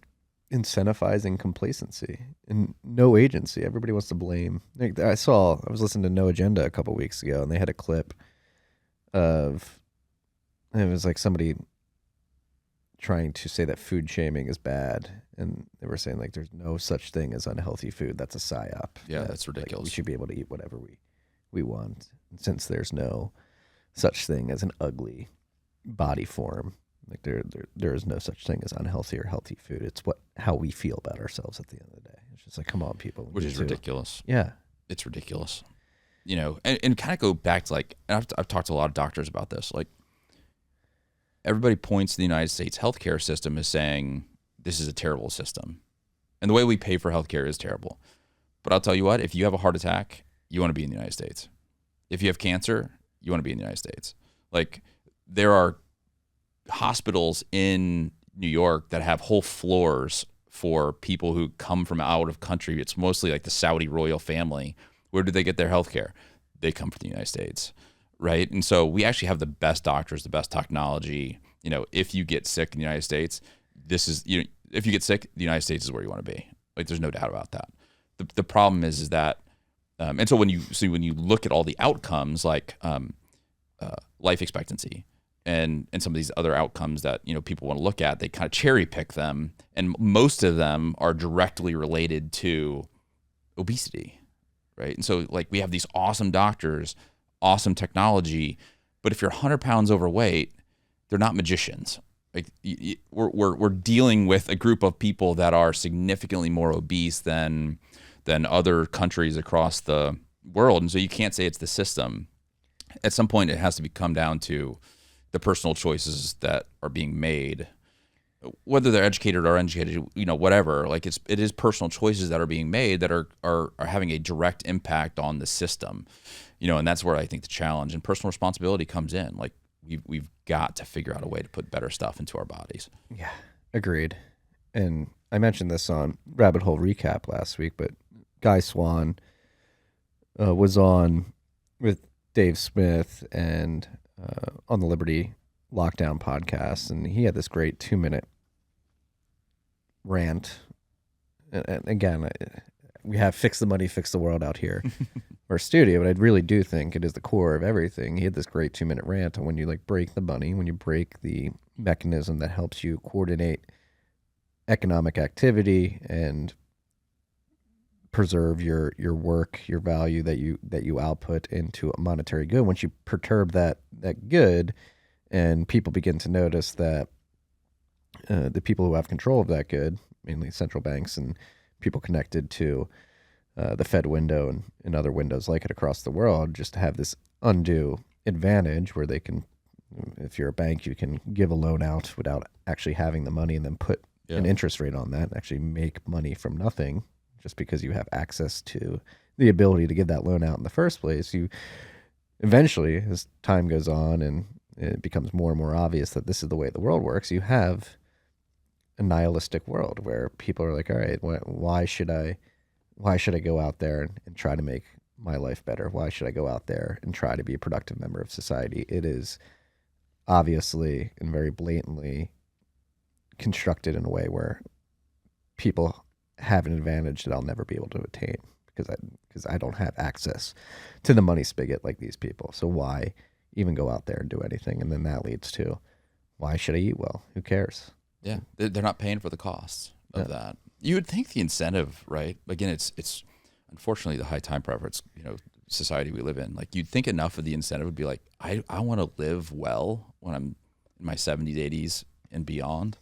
incentivizing complacency and no agency. Everybody wants to blame. I was listening to No Agenda a couple weeks ago, and they had a clip of, it was like somebody trying to say that food shaming is bad, and they were saying like there's no such thing as unhealthy food. That's a psyop. Yeah, that's ridiculous. Like, we should be able to eat whatever we want, since there's no such thing as an ugly body form. Like there is no such thing as unhealthy or healthy food. It's how we feel about ourselves at the end of the day. It's just like, come on, people. Which is ridiculous. Yeah. It's ridiculous. You know, and kind of go back to like, and I've talked to a lot of doctors about this. Like, everybody points to the United States healthcare system as saying this is a terrible system. And the way we pay for healthcare is terrible. But I'll tell you what, if you have a heart attack, you want to be in the United States. If you have cancer, you want to be in the United States. Like, there are hospitals in New York that have whole floors for people who come from out of country. It's mostly like the Saudi royal family. Where do they get their health care? They come from the United States, right? And so we actually have the best doctors, the best technology. You know, if you get sick in the United States, if you get sick, the United States is where you want to be. Like, there's no doubt about that. The problem is that, and so when you look at all the outcomes, like life expectancy and some of these other outcomes that, you know, people want to look at, they kind of cherry pick them, and most of them are directly related to obesity, right? And so, like, we have these awesome doctors, awesome technology, but if you're 100 pounds overweight, they're not magicians. Like, we're dealing with a group of people that are significantly more obese than other countries across the world, and so you can't say it's the system. At some point, it has to come down to the personal choices that are being made, whether they're educated or uneducated, you know, whatever. Like, it is personal choices that are being made that are having a direct impact on the system, you know, and that's where I think the challenge and personal responsibility comes in. Like, we've got to figure out a way to put better stuff into our bodies. Yeah, agreed. And I mentioned this on Rabbit Hole Recap last week, but Guy Swan was on with Dave Smith and on the Liberty Lockdown podcast, and he had this great 2-minute rant. And again, we have Fix the Money, Fix the World out here, our studio, but I really do think it is the core of everything. He had this great 2-minute rant on when you like break the money, when you break the mechanism that helps you coordinate economic activity and preserve your work, your value that you output into a monetary good. Once you perturb that good, and people begin to notice that the people who have control of that good, mainly central banks and people connected to the Fed window and other windows like it across the world, just to have this undue advantage where they can, if you're a bank, you can give a loan out without actually having the money and then put an interest rate on that and actually make money from nothing just because you have access to the ability to give that loan out in the first place. You eventually, as time goes on and it becomes more and more obvious that this is the way the world works, you have a nihilistic world where people are like, all right, why should I go out there and try to make my life better? Why should I go out there and try to be a productive member of society? It is obviously and very blatantly constructed in a way where people have an advantage that I'll never be able to attain because I don't have access to the money spigot like these people. So why even go out there and do anything? And then that leads to, why should I eat well? Who cares? Yeah, they're not paying for the costs of that. You would think the incentive, right? Again, it's unfortunately the high time preference, you know, society we live in. Like, you'd think enough of the incentive would be like, I want to live well when I'm in my 70s, 80s, and beyond.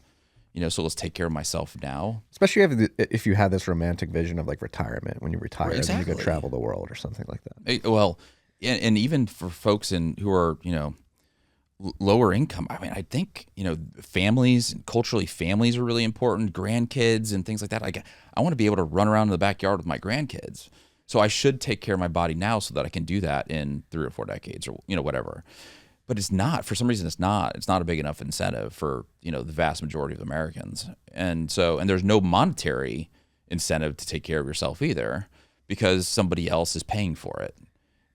You know, so let's take care of myself now. Especially if you have this romantic vision of like retirement, when you retire, Exactly. and you go travel the world or something like that. Well, and even for folks who are, you know, lower income, I mean, I think, you know, families, culturally, families are really important, grandkids and things like that. I want to be able to run around in the backyard with my grandkids. So I should take care of my body now so that I can do that in 3 or 4 decades or, you know, whatever. But it's not, for some reason, it's not a big enough incentive for, you know, the vast majority of Americans. And there's no monetary incentive to take care of yourself either, because somebody else is paying for it.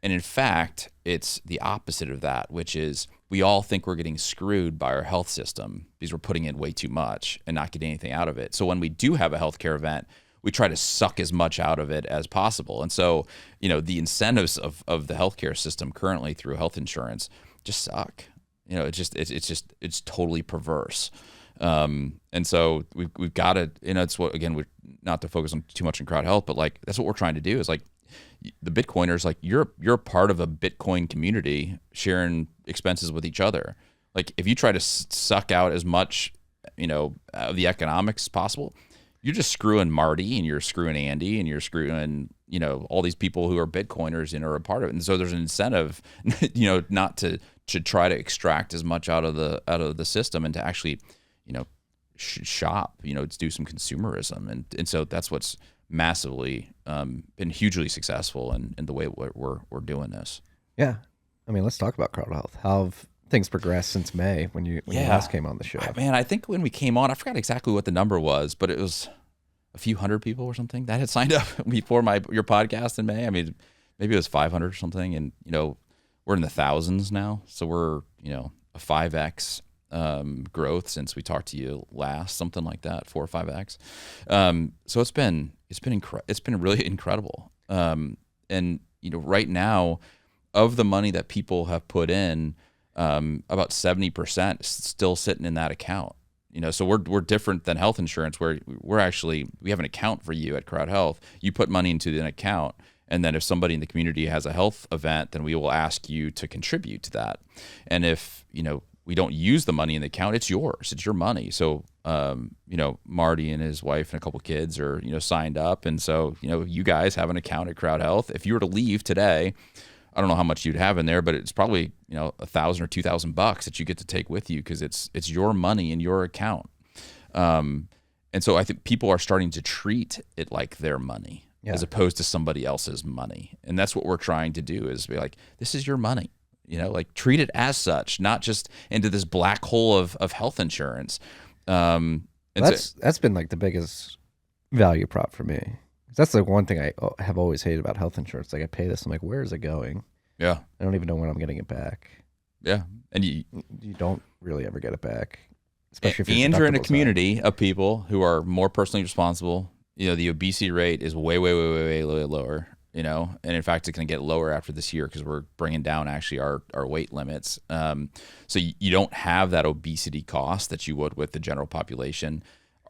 And in fact, it's the opposite of that, which is we all think we're getting screwed by our health system because we're putting in way too much and not getting anything out of it. So when we do have a healthcare event, we try to suck as much out of it as possible. And so, you know, the incentives of the healthcare system currently through health insurance just suck. You know, it's totally perverse. And so we've got to, you know, it's what, again, we're not to focus on too much on Crowdhealth, but like, that's what we're trying to do is like, the Bitcoiners, like you're part of a Bitcoin community sharing expenses with each other. Like, if you try to suck out as much, you know, of the economics as possible, you're just screwing Marty and you're screwing Andy and you're screwing, you know, all these people who are Bitcoiners and are a part of it. And so there's an incentive, you know, not to try to extract as much out of the system and to actually, you know, shop, you know, to do some consumerism. And so that's what's massively been hugely successful in the way we're doing this. Yeah. I mean, let's talk about Crowdhealth. How have things progressed since May when you last came on the show? Man, I think when we came on, I forgot exactly what the number was, but it was a few hundred people or something that had signed up before your podcast in May. I mean, maybe it was 500 or something. And, you know, we're in the thousands now. So we're, a 5x growth since we talked to you last, something like that, 4 or 5x. So it's been really incredible. And right now, of the money that people have put in, about 70% is still sitting in that account. So we're different than health insurance, where we have an account for you at Crowdhealth. You put money into an account, and then if somebody in the community has a health event, then we will ask you to contribute to that. And if we don't use the money in the account, it's yours. It's your money. So Marty and his wife and a couple kids are signed up, and so you guys have an account at Crowdhealth. If you were to leave today, I don't know how much you'd have in there, but it's probably $1,000 or $2,000 that you get to take with you, because it's your money in your account. And so I think people are starting to treat it like their money, as opposed to somebody else's money. And that's what we're trying to do, is be like, this is your money. Like treat it as such, not just into this black hole of health insurance. That's been like the biggest value prop for me. That's like one thing I have always hated about health insurance. Like I pay this, I'm like, where is it going? Yeah. I don't even know when I'm getting it back. Yeah. And you don't really ever get it back. Especially if you're in a community of people who are more personally responsible. The obesity rate is way, way, way, way, way lower. And in fact, it's going to get lower after this year, because we're bringing down actually our weight limits. So you don't have that obesity cost that you would with the general population.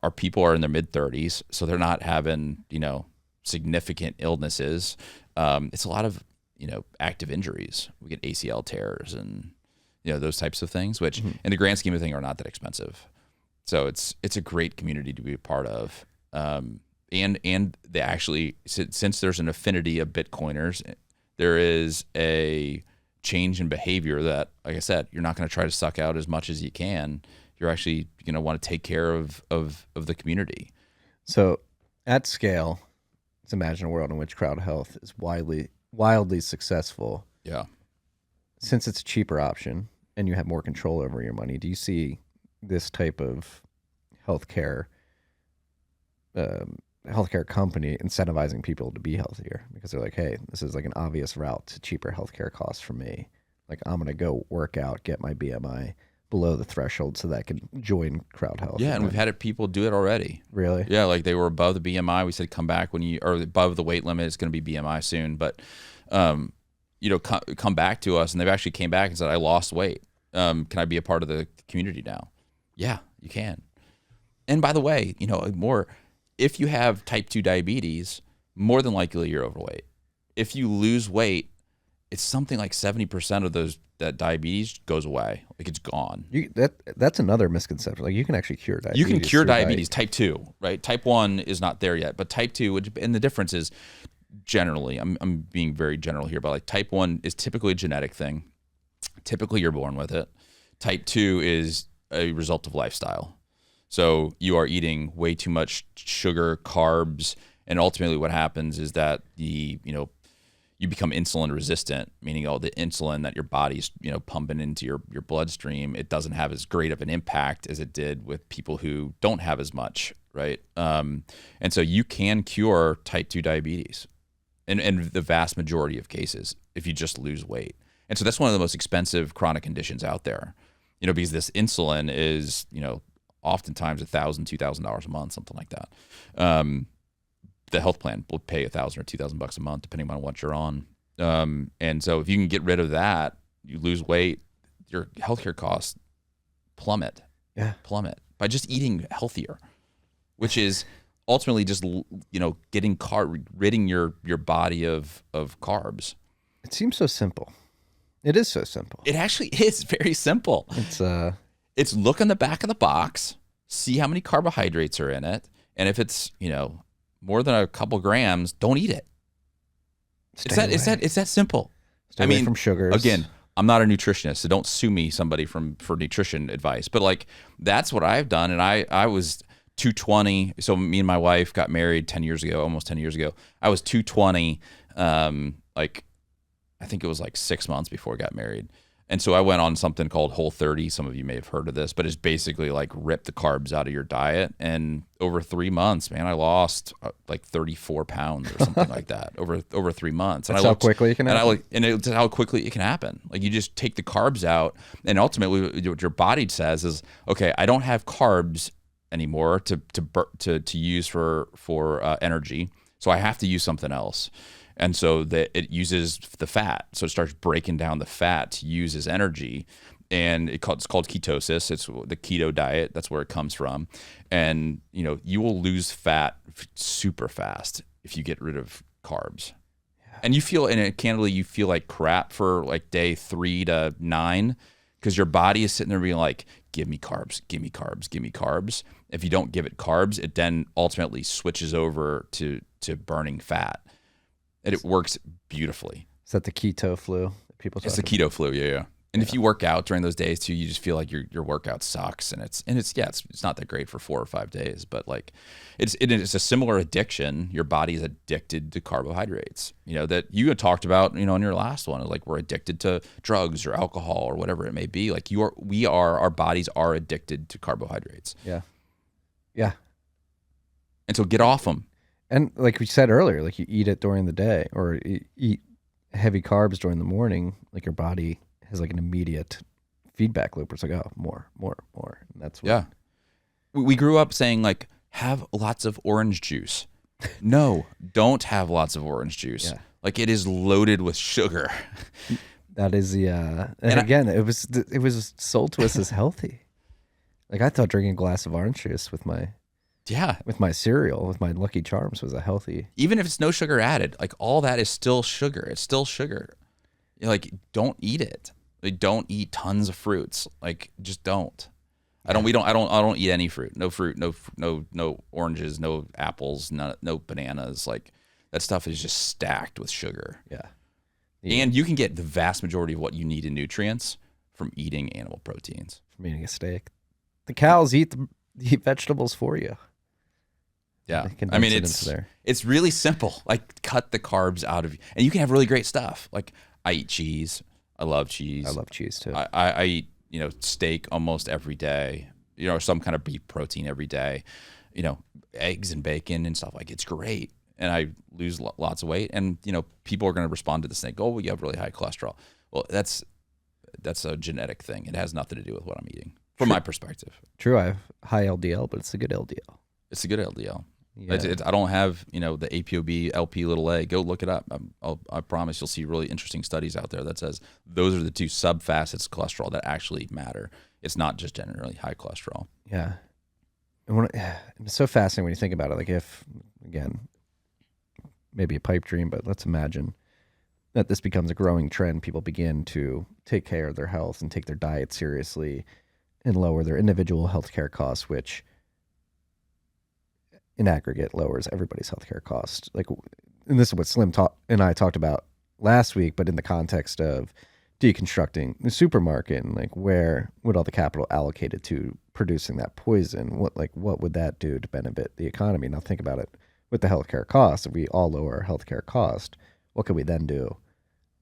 Our people are in their mid-30s, so they're not having, significant illnesses. It's a lot of, active injuries. We get ACL tears and, those types of things, which in the grand scheme of things are not that expensive. So it's a great community to be a part of. And they actually, since there's an affinity of Bitcoiners, there is a change in behavior that, like I said, you're not going to try to suck out as much as you can. You're actually going to want to take care of the community. So at scale, let's imagine a world in which Crowdhealth is wildly successful. Yeah. Since it's a cheaper option and you have more control over your money, do you see this type of healthcare company incentivizing people to be healthier, because they're like, hey, this is like an obvious route to cheaper healthcare costs for me. Like, I'm going to go work out, get my BMI below the threshold so that I can join Crowdhealth. Yeah, and we've had people do it already. Really? Yeah, like they were above the BMI. We said, come back or above the weight limit. It's going to be BMI soon. But, come back to us. And they've actually came back and said, I lost weight. Can I be a part of the community now? Yeah, you can. And by the way, if you have type 2 diabetes, more than likely you're overweight. If you lose weight, it's something like 70% of that diabetes goes away. Like, it's gone. That's another misconception. Like, you can actually cure diabetes. You can cure diabetes, type 2, right? Type 1 is not there yet, but type 2, and the difference is generally, I'm being very general here, but like type 1 is typically a genetic thing. Typically you're born with it. Type 2 is a result of lifestyle. So you are eating way too much sugar, carbs, and ultimately what happens is that you become insulin resistant, meaning all the insulin that your body's pumping into your bloodstream, it doesn't have as great of an impact as it did with people who don't have as much, right? And so you can cure type 2 diabetes in the vast majority of cases if you just lose weight. And so that's one of the most expensive chronic conditions out there, because this insulin is, oftentimes $1,000, $2,000 a month, something like that. The health plan will pay $1,000 or $2,000 a month, depending on what you're on. And so if you can get rid of that, you lose weight, your healthcare costs plummet by just eating healthier, which is ultimately just, ridding your body of carbs. It seems so simple. It is so simple. It actually is very simple. It's look in the back of the box, see how many carbohydrates are in it, and if it's, more than a couple grams, don't eat it. It's that simple. Stay away from sugars. Again, I'm not a nutritionist, so don't sue me, somebody for nutrition advice. But like, that's what I've done. And I was 220. So me and my wife got married almost 10 years ago. I was 220. I think it was like 6 months before we got married. And so I went on something called Whole30. Some of you may have heard of this, but it's basically like rip the carbs out of your diet. And over 3 months, man, I lost like 34 pounds or something like that over 3 months. That's how quickly it can happen. It's how quickly it can happen. Like you just take the carbs out, and ultimately what your body says is, okay, I don't have carbs anymore to use for energy, so I have to use something else. And so it uses the fat. So it starts breaking down the fat to use as energy. And it's called ketosis. It's the keto diet. That's where it comes from. And, you will lose fat super fast if you get rid of carbs. Yeah. And candidly, you feel like crap for like day 3 to 9 because your body is sitting there being like, give me carbs, give me carbs, give me carbs. If you don't give it carbs, it then ultimately switches over to burning fat. And it works beautifully. Is that the keto flu that people talk about? It's the keto flu, yeah. And if you work out during those days too, you just feel like your workout sucks, and it's not that great for 4 or 5 days, but like it's a similar addiction. Your body is addicted to carbohydrates. That you had talked about, in your last one, like we're addicted to drugs or alcohol or whatever it may be. Like our bodies are addicted to carbohydrates. Yeah. Yeah. And so get off them. And like we said earlier, like you eat it during the day or you eat heavy carbs during the morning, like your body has like an immediate feedback loop. It's like, oh, more. And that's what. Yeah. We grew up saying like, have lots of orange juice. No, don't have lots of orange juice. Yeah. Like it is loaded with sugar. That is the, and again, it was sold to us as healthy. Like I thought drinking a glass of orange juice with my cereal, with my Lucky Charms was a healthy. Even if it's no sugar added, like all that is still sugar. It's still sugar. Like don't eat it. Like don't eat tons of fruits. Like just don't. I don't eat any fruit. No fruit, no oranges, no apples, no bananas. Like that stuff is just stacked with sugar. Yeah. And you can get the vast majority of what you need in nutrients from eating animal proteins. From eating a steak. The cows eat vegetables for you. Yeah, I mean it's really simple. Like cut the carbs out of, and you can have really great stuff. Like I eat cheese. I love cheese. I love cheese too. I eat steak almost every day. Some kind of beef protein every day. Eggs and bacon and stuff. Like it's great, and I lose lots of weight. And people are going to respond to this thing. Oh, well, you have really high cholesterol. Well, that's a genetic thing. It has nothing to do with what I'm eating, from my perspective. True, I have high LDL, but it's a good LDL. It's a good LDL. Yeah. I don't have, the ApoB, LP(a). Go look it up. I promise you'll see really interesting studies out there that says those are the 2 sub-facets of cholesterol that actually matter. It's not just generally high cholesterol. Yeah. And it's so fascinating when you think about it. Like if, again, maybe a pipe dream, but let's imagine that this becomes a growing trend. People begin to take care of their health and take their diet seriously and lower their individual healthcare costs, which in aggregate lowers everybody's healthcare cost. Like, and this is what Slim and I talked about last week, but in the context of deconstructing the supermarket and like where would all the capital allocated to producing that poison? What would that do to benefit the economy? Now think about it with the healthcare cost. If we all lower our healthcare cost, what can we then do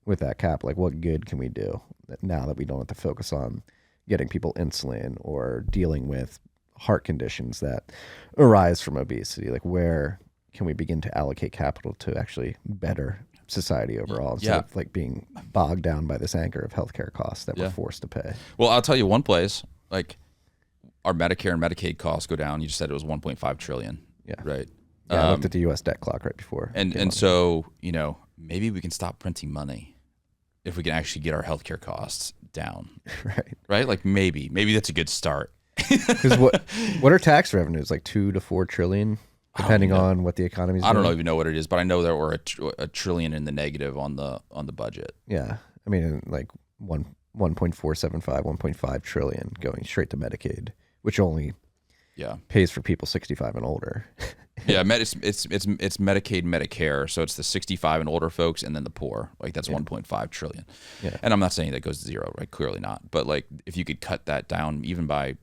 with that capital? Like what good can we do now that we don't have to focus on getting people insulin or dealing with heart conditions that arise from obesity? Like where can we begin to allocate capital to actually better society overall instead of like being bogged down by this anchor of healthcare costs that we're forced to pay? Well, I'll tell you one place, like our Medicare and Medicaid costs go down. You just said it was 1.5 trillion. Yeah. Right. Yeah, I looked at the US debt clock right before. And so, maybe we can stop printing money if we can actually get our healthcare costs down. Right. Like maybe that's a good start. Because what are tax revenues, like 2 to 4 trillion, depending on what the economy's doing? I don't even know what it is, but I know there were a trillion in the negative on the budget. Yeah, I mean like 1.475, 1.5 trillion going straight to Medicaid, which only pays for people 65 and older. Yeah, it's Medicaid, Medicare, so it's the 65 and older folks, and then the poor. Like that's 1.5 trillion. Yeah. And I'm not saying that goes to zero, right? Clearly not. But like if you could cut that down even by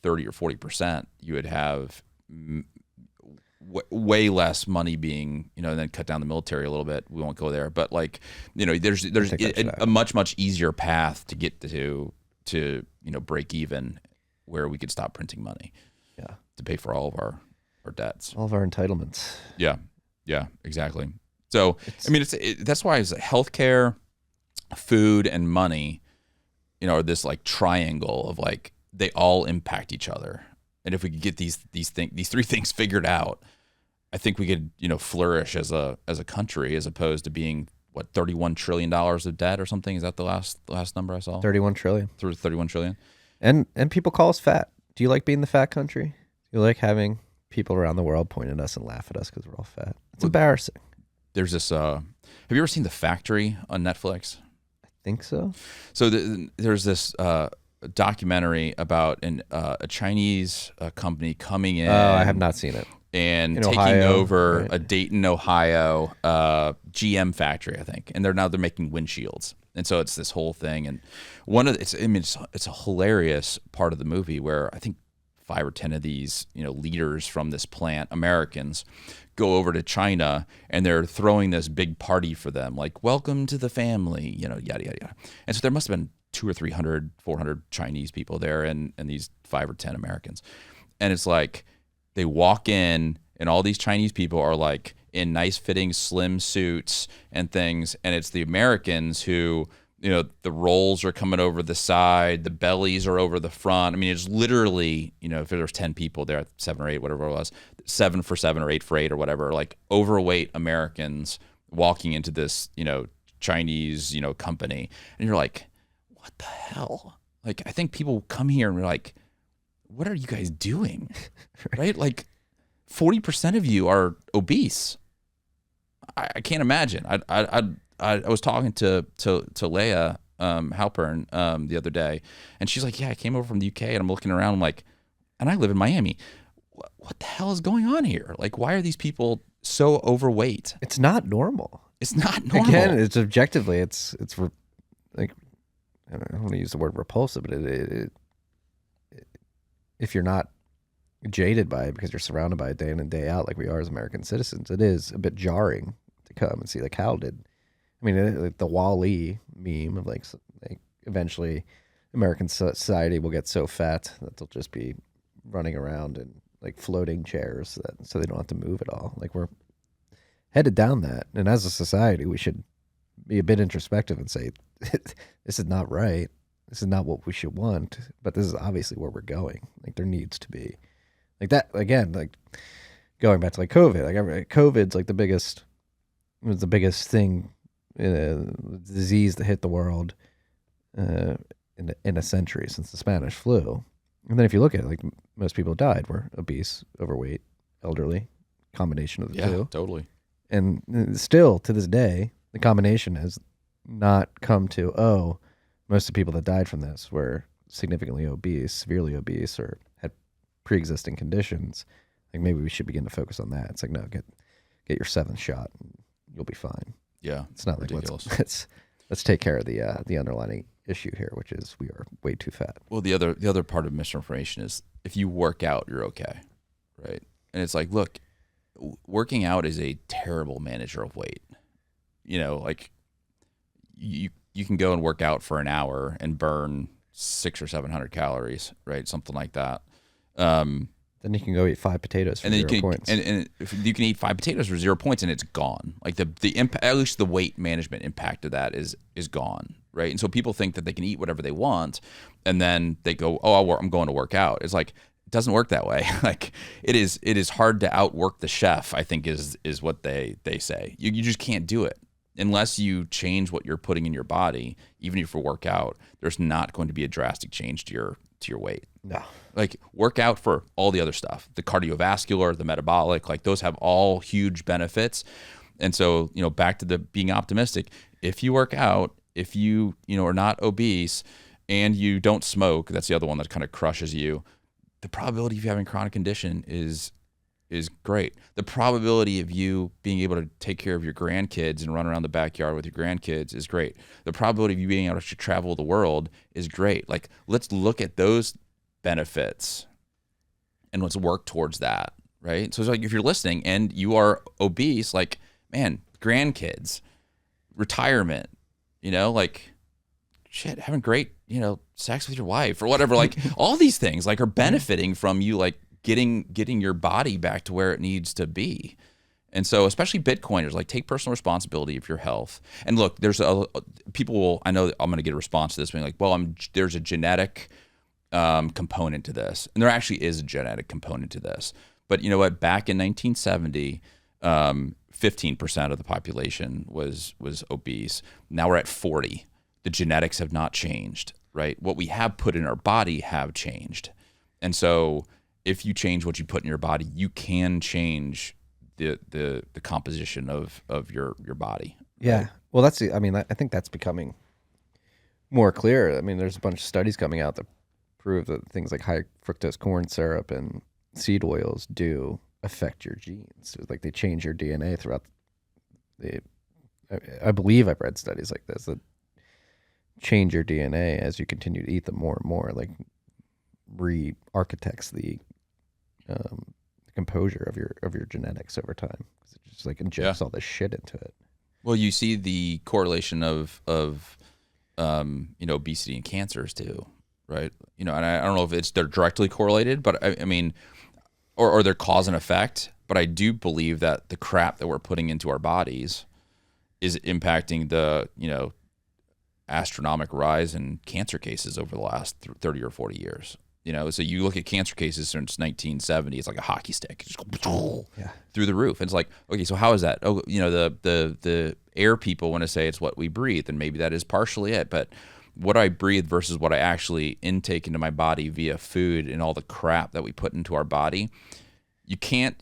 30 or 40%, you would have way less money being, and then cut down the military a little bit. We won't go there, but like, there's a much easier path to get to break even, where we could stop printing money, to pay for all of our debts, all of our entitlements. Yeah, exactly. So that's why it's healthcare, food, and money, are this like triangle of like they all impact each other. And if we could get these three things figured out, I think we could, flourish as a country, as opposed to being what, $31 trillion of debt or something. Is that the last number I saw? 31 trillion. Through 31 trillion. And people call us fat. Do you like being the fat country? Do you like having people around the world point at us and laugh at us because we're all fat? It's embarrassing. There's this. Have you ever seen The Factory on Netflix? I think so. So there's this documentary about a Chinese company coming in. Oh, I have not seen it. And in taking Ohio, over right? a Dayton, Ohio GM factory, I think, and they're making windshields, and so it's this whole thing. And it's a hilarious part of the movie where I think 5 or 10 of these leaders from this plant, Americans, go over to China, and they're throwing this big party for them, like welcome to the family, yada yada yada. And so there must have been 200 or 300, 400 Chinese people there, and these 5 or 10 Americans, and it's like. They walk in, and all these Chinese people are like in nice fitting slim suits and things. And it's the Americans who, the rolls are coming over the side, the bellies are over the front. I mean, it's literally, if there's 10 people there, 7 or 8, whatever it was, 7 for 7 or 8 for 8 or whatever, like overweight Americans walking into this, Chinese, company. And you're like, what the hell? Like, I think people come here and we're like, what are you guys doing? Right? Like 40% of you are obese. I can't imagine. I was talking to Leia Halpern the other day, and she's like, yeah, I came over from the UK, and I'm looking around, I'm like, and I live in Miami. What the hell is going on here? Like, why are these people so overweight? It's not normal. It's not normal. Again, it's objectively, it's like, I don't want to use the word repulsive, but if you're not jaded by it because you're surrounded by it day in and day out like we are as American citizens, it is a bit jarring to come and see like how did, I mean, the Wall-E meme of like eventually American society will get so fat that they'll just be running around in like floating chairs so they don't have to move at all. Like we're headed down that. And as a society, we should be a bit introspective and say, this is not right. This is not what we should want, but this is obviously where we're going. Like there needs to be like that again, like going back to like COVID, like COVID's like it was the biggest thing, disease that hit the world in a century since the Spanish flu. And then if you look at it, like most people died were obese, overweight, elderly, combination of the two. Yeah, totally. And still to this day, the combination has not come to, most of the people that died from this were significantly obese, severely obese, or had pre-existing conditions. Like maybe we should begin to focus on that. It's like, no, get your 7th shot and you'll be fine. Yeah. It's not ridiculous. Like let's take care of the underlying issue here, which is we are way too fat. Well, the other part of misinformation is if you work out, you're okay, right? And it's like, look, working out is a terrible manager of weight. Like you can go and work out for an hour and burn 600 or 700 calories, right? Something like that. Then you can go eat 5 potatoes for 0 points. And if you can eat 5 potatoes for 0 points and it's gone. Like the impact, at least the weight management impact of that is gone, right? And so people think that they can eat whatever they want, and then they go, I'm going to work out. It's like it doesn't work that way. Like it is hard to outwork the chef, I think is what they say. You just can't do it. Unless you change what you're putting in your body, even if you work out, there's not going to be a drastic change to your weight. No. Like work out for all the other stuff, the cardiovascular, the metabolic, like those have all huge benefits. And so, back to the being optimistic, if you work out, if you, are not obese and you don't smoke, that's the other one that kind of crushes you. The probability of you having chronic condition is great. The probability of you being able to take care of your grandkids and run around the backyard with your grandkids is great. The probability of you being able to travel the world is great. Like, let's look at those benefits and let's work towards that, right? So it's like if you're listening and you are obese, like, man, grandkids, retirement, like, shit, having great, sex with your wife or whatever, like all these things like are benefiting from you, like getting your body back to where it needs to be. And so especially Bitcoiners, like, take personal responsibility of your health. And look, there's I know I'm going to get a response to this being like, well, there's a genetic component to this. And there actually is a genetic component to this. But you know what? Back in 1970, 15% of the population was obese. Now we're at 40. The genetics have not changed, right? What we have put in our body have changed. And so if you change what you put in your body, you can change the composition of your body. Yeah. Right? Well, I think that's becoming more clear. I mean, there's a bunch of studies coming out that prove that things like high fructose corn syrup and seed oils do affect your genes. Like, they change your DNA throughout I believe I've read studies like this that change your DNA as you continue to eat them more and more, like re-architects the composure of your genetics over time. It just like injects all this shit into it. Well, you see the correlation of obesity and cancers too, right? And I don't know if they're directly correlated, but I mean, or they're cause and effect. But I do believe that the crap that we're putting into our bodies is impacting the astronomical rise in cancer cases over the last 30 or 40 years. So you look at cancer cases since 1970, it's like a hockey stick. It just goes through the roof. And it's like, okay, so how is that? Oh, the air people want to say it's what we breathe, and maybe that is partially it. But what I breathe versus what I actually intake into my body via food and all the crap that we put into our body, you can't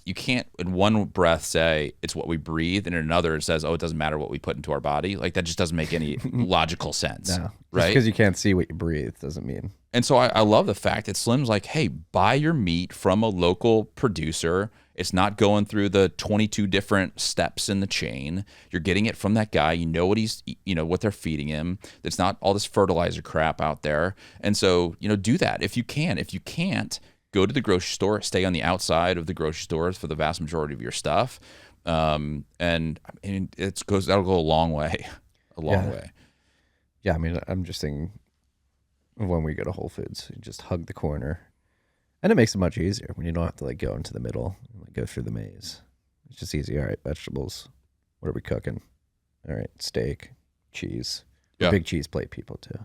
in one breath say it's what we breathe, and in another it says, oh, it doesn't matter what we put into our body. Like, that just doesn't make any logical sense. No. Right? Just because you can't see what you breathe doesn't mean. And so I love the fact that Slim's like, hey, buy your meat from a local producer. It's not going through the 22 different steps in the chain. You're getting it from that guy. You know what what they're feeding him. It's not all this fertilizer crap out there. And so, do that if you can. If you can't, go to the grocery store, stay on the outside of the grocery stores for the vast majority of your stuff. And I mean, that'll go a long way, way. Yeah. I mean, I'm just thinking when we go to Whole Foods, you just hug the corner, and it makes it much easier when you don't have to go into the middle and go through the maze. It's just easy. All right, vegetables. What are we cooking? All right, steak, cheese. We're big cheese plate people too.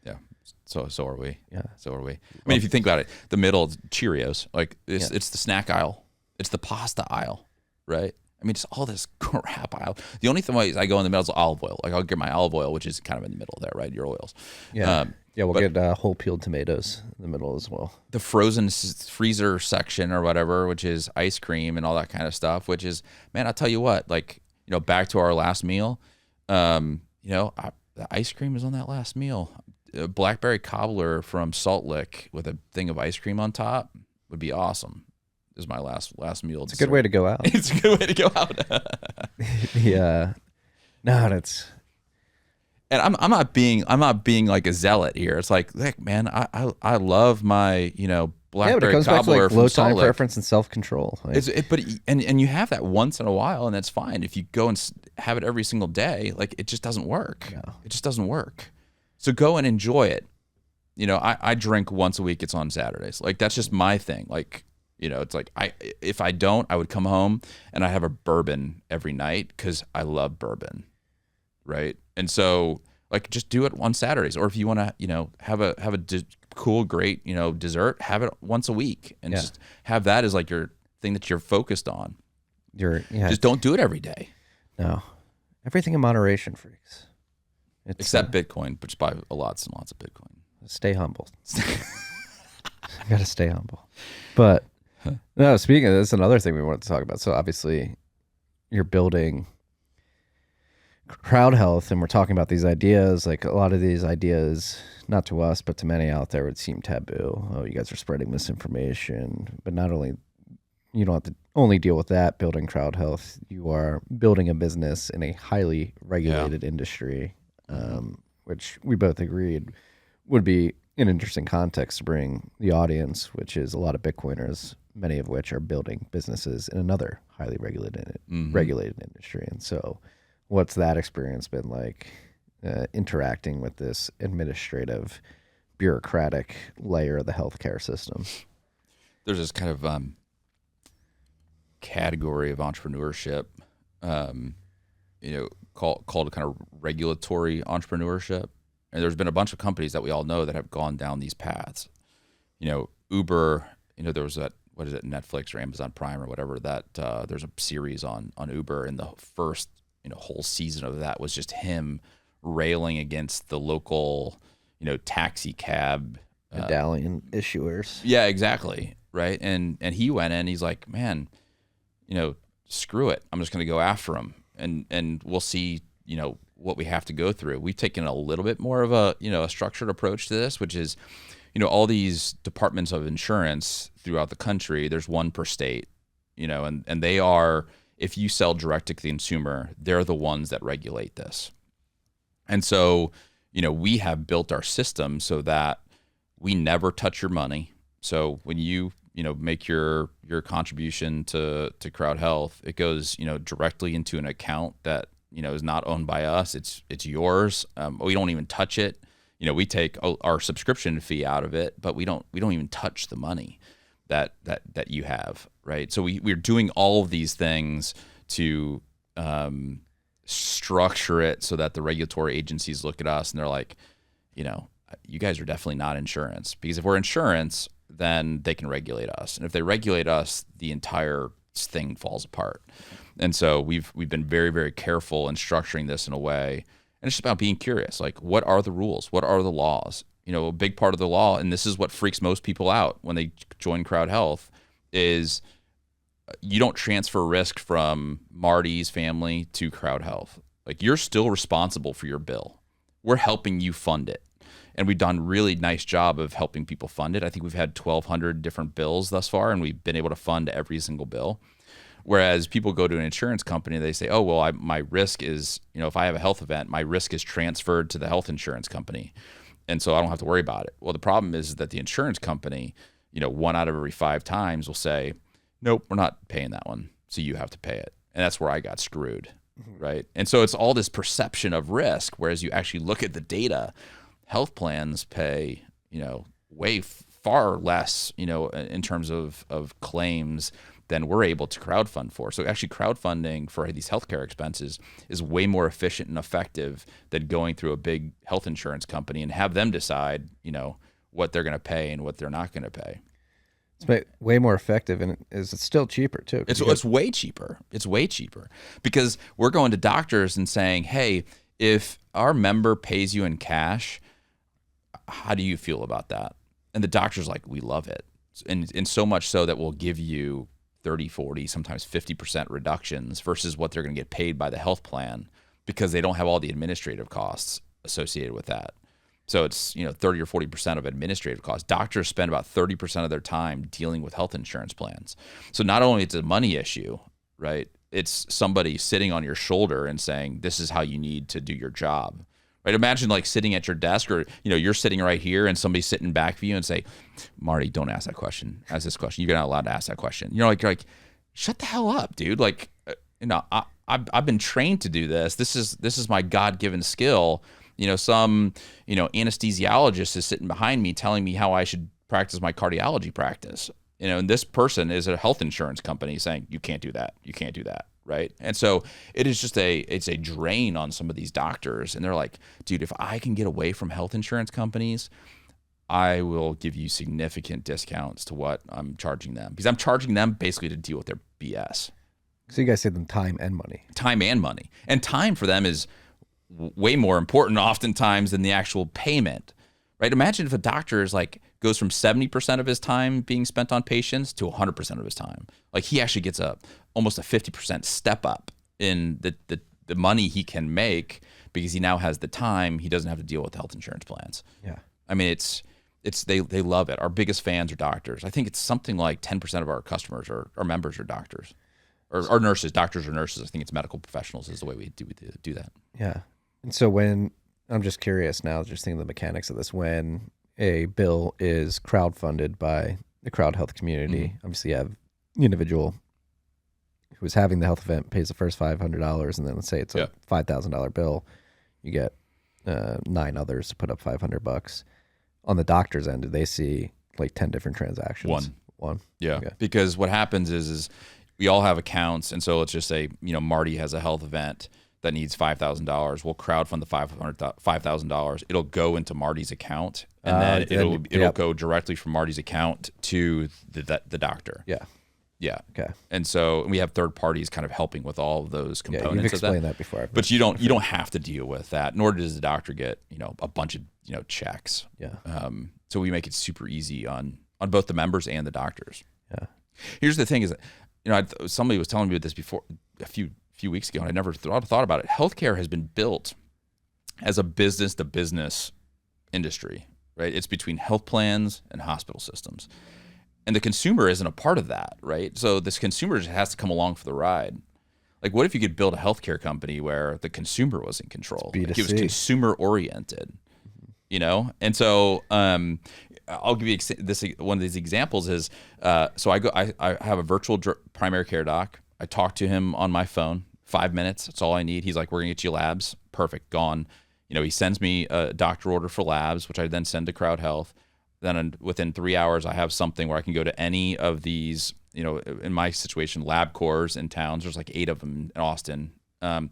Yeah. So are we. Yeah. So are we. I mean, if you think about it, the middle is Cheerios. Like, it's the snack aisle. It's the pasta aisle, right? I mean, just all this crap aisle. The only thing I go in the middle is olive oil. Like, I'll get my olive oil, which is kind of in the middle there, right? Your oils. Yeah. We'll get whole peeled tomatoes in the middle as well. The frozen freezer section or whatever, which is ice cream and all that kind of stuff, which is, man, I'll tell you what, back to our last meal, the ice cream is on that last meal. A blackberry cobbler from Salt Lick with a thing of ice cream on top would be awesome. This is my last meal. It's a good way to go out. It's a good way to go out. Yeah. No, that's. And I'm not being like a zealot here. It's like, heck, man, I love my blackberry but it comes cobbler back to from low Salt time Lick. preference and self control. And you have that once in a while, and that's fine. If you go and have it every single day, like, it just doesn't work. No. It just doesn't work. So go and enjoy it. I drink once a week. It's on Saturdays. Like, that's just my thing. Like, it's like if I don't, I would come home and I have a bourbon every night because I love bourbon, right? And so, like, just do it on Saturdays, or if you want to, have a cool, great, dessert, have it once a week, and just have that as like your thing that you're focused on. Just don't do it every day. No, everything in moderation, freaks. Except Bitcoin, but just buy lots and lots of Bitcoin. Stay humble. Gotta stay humble. But no, speaking of this, another thing we wanted to talk about. So obviously, you're building Crowdhealth, and we're talking about these ideas. Like, a lot of these ideas, not to us, but to many out there, would seem taboo. Oh, you guys are spreading misinformation. But not only, you don't have to only deal with that building Crowdhealth, you are building a business in a highly regulated industry, which we both agreed would be an interesting context to bring the audience, which is a lot of Bitcoiners many of which are building businesses in another highly regulated industry. And so what's that experience been like, interacting with this administrative, bureaucratic layer of the healthcare system? There's this kind of category of entrepreneurship, called kind of regulatory entrepreneurship. And there's been a bunch of companies that we all know that have gone down these paths. Uber, there was that, what is it, Netflix or Amazon Prime or whatever, that there's a series on Uber, and the first, whole season of that was just him railing against the local, taxi cab medallion issuers. Yeah, exactly. Right. And he went in, he's like, man, screw it. I'm just going to go after him, and we'll see, what we have to go through. We've taken a little bit more of a, a structured approach to this, which is, all these departments of insurance throughout the country, there's one per state, and they are, if you sell direct to the consumer, they're the ones that regulate this. And so, we have built our system so that we never touch your money. So when you, make your contribution to Crowdhealth, it goes, directly into an account that, is not owned by us. It's yours. We don't even touch it. We take our subscription fee out of it, but we don't even touch the money that you have, right? So we're doing all of these things to structure it so that the regulatory agencies look at us and they're like, you guys are definitely not insurance, because if we're insurance, then they can regulate us, and if they regulate us, the entire thing falls apart. And so we've been very, very careful in structuring this in a way. And it's just about being curious, like, what are the rules? What are the laws? A big part of the law, and this is what freaks most people out when they join Crowdhealth, is you don't transfer risk from Marty's family to Crowdhealth. Like, you're still responsible for your bill. We're helping you fund it. And we've done a really nice job of helping people fund it. I think we've had 1,200 different bills thus far, and we've been able to fund every single bill. Whereas people go to an insurance company, they say, oh, well, my risk is, if I have a health event, my risk is transferred to the health insurance company, and so I don't have to worry about it. Well, the problem is that the insurance company, 1 out of every 5 times will say, nope, we're not paying that one, so you have to pay it. And that's where I got screwed, right? And so it's all this perception of risk, whereas you actually look at the data. Health plans pay, way far less, in terms of claims than we're able to crowdfund for. So actually crowdfunding for these healthcare expenses is way more efficient and effective than going through a big health insurance company and have them decide, what they're going to pay and what they're not going to pay. It's way more effective, and it's still cheaper too. It's way cheaper. It's way cheaper because we're going to doctors and saying, hey, if our member pays you in cash, how do you feel about that? And the doctor's like, we love it. And so much so that we'll give you 30, 40, sometimes 50% reductions versus what they're going to get paid by the health plan, because they don't have all the administrative costs associated with that. So it's 30 or 40% of administrative costs. Doctors spend about 30% of their time dealing with health insurance plans. So not only it's a money issue, right? It's somebody sitting on your shoulder and saying, this is how you need to do your job. Right? Imagine like sitting at your desk, or you're sitting right here and somebody's sitting back of you and say, Marty, don't ask that question. Ask this question. You're not allowed to ask that question. You're like, shut the hell up, dude. Like, I've been trained to do this. This is my God-given skill. Some anesthesiologist is sitting behind me telling me how I should practice my cardiology practice. And this person is a health insurance company saying, you can't do that. You can't do that. Right. And so it is just it's a drain on some of these doctors. And they're like, dude, if I can get away from health insurance companies, I will give you significant discounts to what I'm charging them, because I'm charging them basically to deal with their BS. So you guys save them time and money. Time and money. And time for them is way more important oftentimes than the actual payment. Right? Imagine if a doctor is like goes from 70% of his time being spent on patients to 100% of his time. Like, he actually gets almost a 50% step up in the money he can make, because he now has the time. He doesn't have to deal with health insurance plans. Yeah. I mean, they love it. Our biggest fans are doctors. I think it's something like 10% of our customers or our members are doctors, or nurses. Doctors or nurses. I think it's medical professionals is the way we do that. Yeah. And so when, I'm just curious now, just thinking of the mechanics of this, when a bill is crowdfunded by the Crowdhealth community. Obviously, you have the individual who is having the health event pays the first $500, and then let's say it's a $5,000 bill, you get 9 others to put up $500. On the doctor's end, do they see like 10 different transactions? One. Yeah. Okay. Because what happens is we all have accounts, and so let's just say Marty has a health event that needs $5,000. We'll crowdfund the $5,000. It'll go into Marty's account, and then it'll go directly from Marty's account to the doctor. Yeah. Yeah. Okay. And so we have third parties kind of helping with all of those components. You've of explained that before. But you don't have to deal with that, nor does the doctor get a bunch of checks. Yeah. So we make it super easy on both the members and the doctors. Yeah. Here's the thing: is that somebody was telling me this before a few weeks ago, and I never thought about it. Healthcare has been built as a business to business industry, right? It's between health plans and hospital systems. And the consumer isn't a part of that, right? So this consumer just has to come along for the ride. Like, what if you could build a healthcare company where the consumer was in control? Like, it was consumer oriented, And so I'll give you one of these examples is so I have a virtual primary care doc. I talk to him on my phone, 5 minutes. That's all I need. He's like, "We're gonna get you labs." Perfect, gone. He sends me a doctor order for labs, which I then send to Crowdhealth. Then within 3 hours, I have something where I can go to any of these, in my situation, LabCorps in towns. There's like 8 of them in Austin. I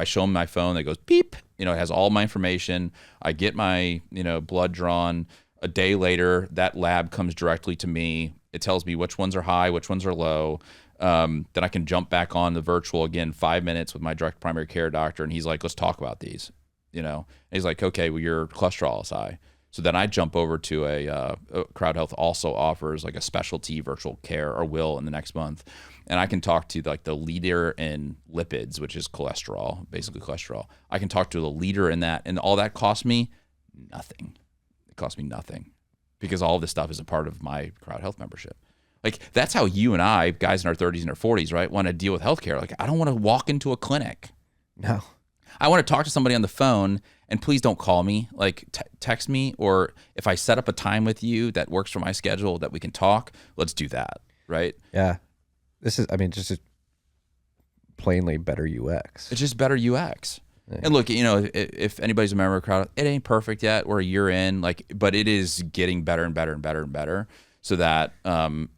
show them my phone. It goes beep. It has all my information. I get my, blood drawn. A day later, that lab comes directly to me. It tells me which ones are high, which ones are low. Then I can jump back on the virtual again, 5 minutes with my direct primary care doctor. And he's like, "Let's talk about these," And he's like, "Okay, well, your cholesterol is high." So then I jump over to a Crowdhealth also offers like a specialty virtual care, or will in the next month. And I can talk to like the leader in lipids, which is cholesterol, basically cholesterol. I can talk to the leader in that, and all that costs me nothing. It costs me nothing because all of this stuff is a part of my Crowdhealth membership. Like, that's how you and I, guys in our 30s and our 40s, right, want to deal with healthcare. Like, I don't want to walk into a clinic. No. I want to talk to somebody on the phone, and please don't call me. Like, text me, or if I set up a time with you that works for my schedule that we can talk, let's do that, right? Yeah. This is, just plainly better UX. It's just better UX. Yeah. And look, if anybody's a member of Crowdhealth, it ain't perfect yet. We're a year in, but it is getting better and better and better and better. So that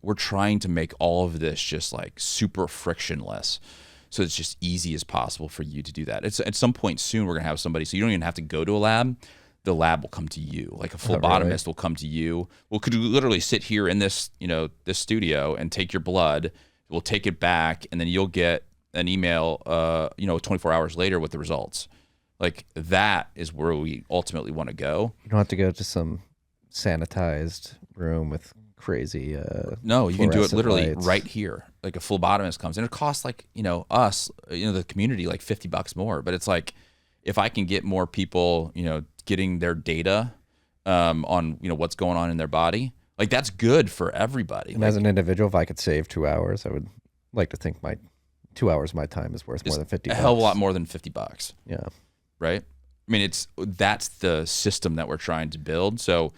we're trying to make all of this just like super frictionless. So it's just easy as possible for you to do that. It's at some point soon we're gonna have somebody, so you don't even have to go to a lab. The lab will come to you. Like a phlebotomist will come to you. Well, could you literally sit here in this, this studio and take your blood? We'll take it back, and then you'll get an email, 24 hours later with the results. Like, that is where we ultimately want to go. You don't have to go to some sanitized room with crazy no, you can do it literally lights. Right here. Like, a phlebotomist comes in. It costs like, us, the community, like $50 more. But it's like, if I can get more people, getting their data on, what's going on in their body, like, that's good for everybody. And as an individual, if I could save 2 hours, I would like to think my 2 hours of my time is worth more than $50. A hell of a lot more than $50. Yeah. Right. I mean, that's the system that we're trying to build. So,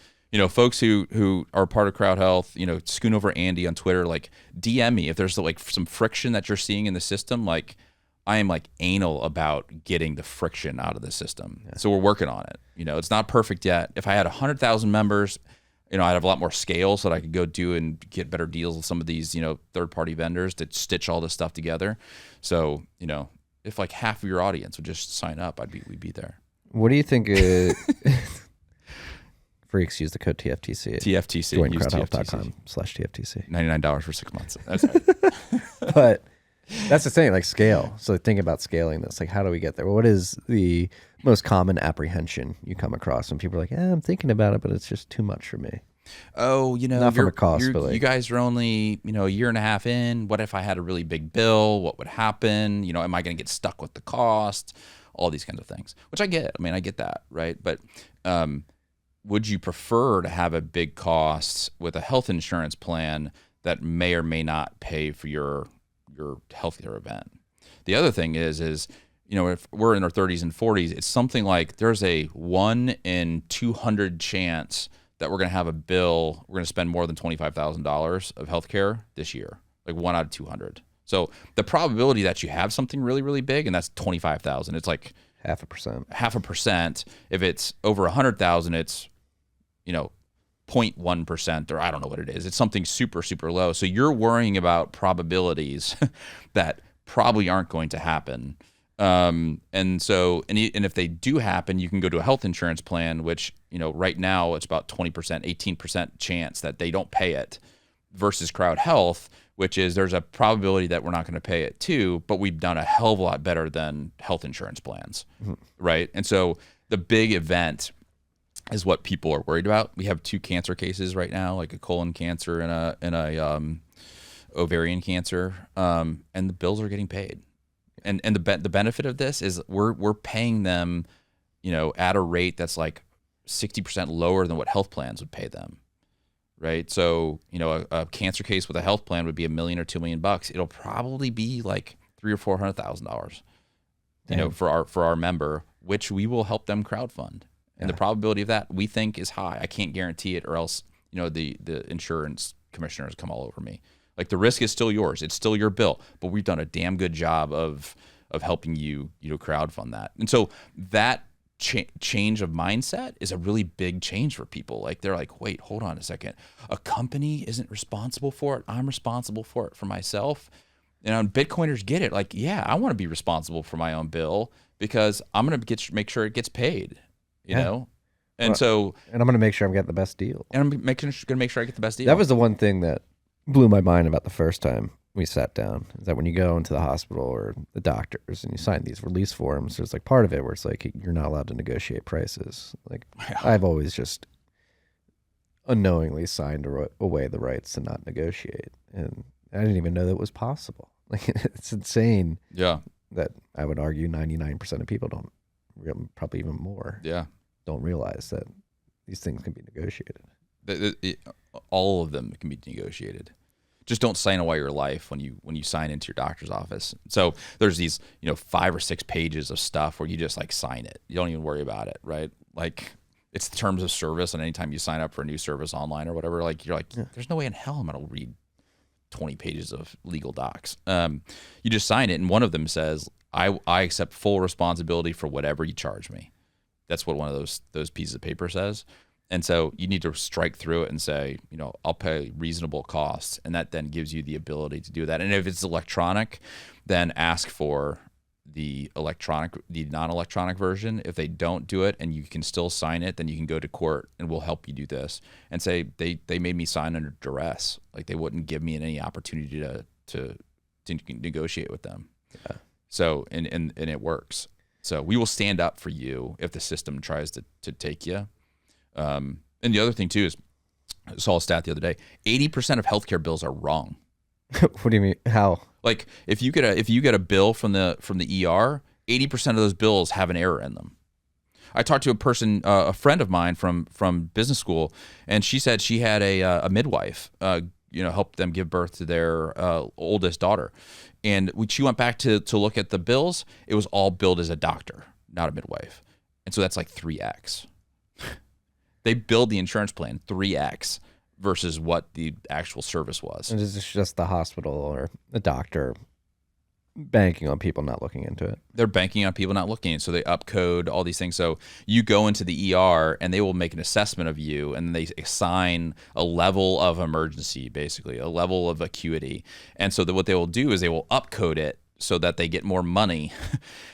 folks who are part of Crowdhealth, Schoonover Andy on Twitter, like, DM me if there's like some friction that you're seeing in the system. Like, I am like anal about getting the friction out of the system. Yeah. So we're working on it. It's not perfect yet. If I had 100,000 members, I'd have a lot more scale so that I could go do and get better deals with some of these, third-party vendors to stitch all this stuff together. So, if like half of your audience would just sign up, we'd be there. What do you think? Freaks, use the code TFTC. TFTC. Join crowdhealth.com/TFTC. $99 for 6 months. That's right. But that's the thing, like, scale. So think about scaling this. Like, how do we get there? What is the most common apprehension you come across when people are like, I'm thinking about it, but it's just too much for me? Oh, not from a cost, but like, you guys are only, a year and a half in. What if I had a really big bill? What would happen? Am I going to get stuck with the cost? All these kinds of things, which I get. I mean, I get that, right? But would you prefer to have a big cost with a health insurance plan that may or may not pay for your healthcare event? The other thing is if we're in our 30s and 40s, it's something like there's a 1 in 200 chance that we're going to have a bill, we're going to spend more than $25,000 of healthcare this year, like 1 out of 200. So the probability that you have something really, really big, and that's 25,000, it's like 0.5%. If it's over 100,000, it's, 0.1%, or I don't know what it is. It's something super, super low. So you're worrying about probabilities that probably aren't going to happen. And if they do happen, you can go to a health insurance plan, which, right now it's about 20%, 18% chance that they don't pay it, versus Crowdhealth, which is there's a probability that we're not going to pay it too, but we've done a hell of a lot better than health insurance plans, right? And so the big event is what people are worried about. We have 2 cancer cases right now, like a colon cancer and a ovarian cancer, and the bills are getting paid. And the benefit of this is we're paying them, at a rate that's like 60% lower than what health plans would pay them, right? So a cancer case with a health plan would be $1 million or $2 million. It'll probably be like $300,000 or $400,000, for our member, which we will help them crowdfund. And the probability of that, we think, is high. I can't guarantee it, or else the insurance commissioners come all over me. Like, the risk is still yours. It's still your bill. But we've done a damn good job of helping you crowdfund that. And so that change of mindset is a really big change for people. Like, they're like, wait, hold on a second. A company isn't responsible for it. I'm responsible for it for myself. And Bitcoiners get it. Like, yeah, I want to be responsible for my own bill because I'm going to make sure it gets paid. You know? And I'm going to make sure I'm getting the best deal. And I'm going to make sure I get the best deal. That was the one thing that blew my mind about the first time we sat down, is that when you go into the hospital or the doctors and you sign these release forms, there's like part of it where it's like you're not allowed to negotiate prices. Like, I've always just unknowingly signed away the rights to not negotiate. And I didn't even know that was possible. Like, it's insane. Yeah. That I would argue 99% of people don't, probably even more. Yeah. Don't realize that these things can be negotiated. All of them can be negotiated. Just don't sign away your life when you sign into your doctor's office. So there's these 5 or 6 pages of stuff where you just like sign it. You don't even worry about it, right? Like, it's the terms of service, and anytime you sign up for a new service online or whatever, like, you're like, there's no way in hell I'm gonna read 20 pages of legal docs. You just sign it, and one of them says, I accept full responsibility for whatever you charge me. That's what one of those pieces of paper says. And so you need to strike through it and say, I'll pay reasonable costs. And that then gives you the ability to do that. And if it's electronic, then ask for the non-electronic version. If they don't do it and you can still sign it, then you can go to court and we'll help you do this and say they made me sign under duress. Like, they wouldn't give me any opportunity to negotiate with them. Yeah. So, and it works. So we will stand up for you if the system tries to take you. And the other thing too is, I saw a stat the other day, 80% of healthcare bills are wrong. What do you mean? How? Like, if you get a bill from the ER, 80% of those bills have an error in them. I talked to a friend of mine from business school, and she said she had a midwife, help them give birth to their oldest daughter. And when she went back to look at the bills, it was all billed as a doctor, not a midwife. And so that's like 3x. They billed the insurance plan 3x versus what the actual service was. And is this just the hospital or the doctor banking on people not looking into it? They're banking on people not looking. So they upcode all these things. So you go into the ER and they will make an assessment of you, and they assign a level of emergency, basically a level of acuity. And so what they will do is they will upcode it so that they get more money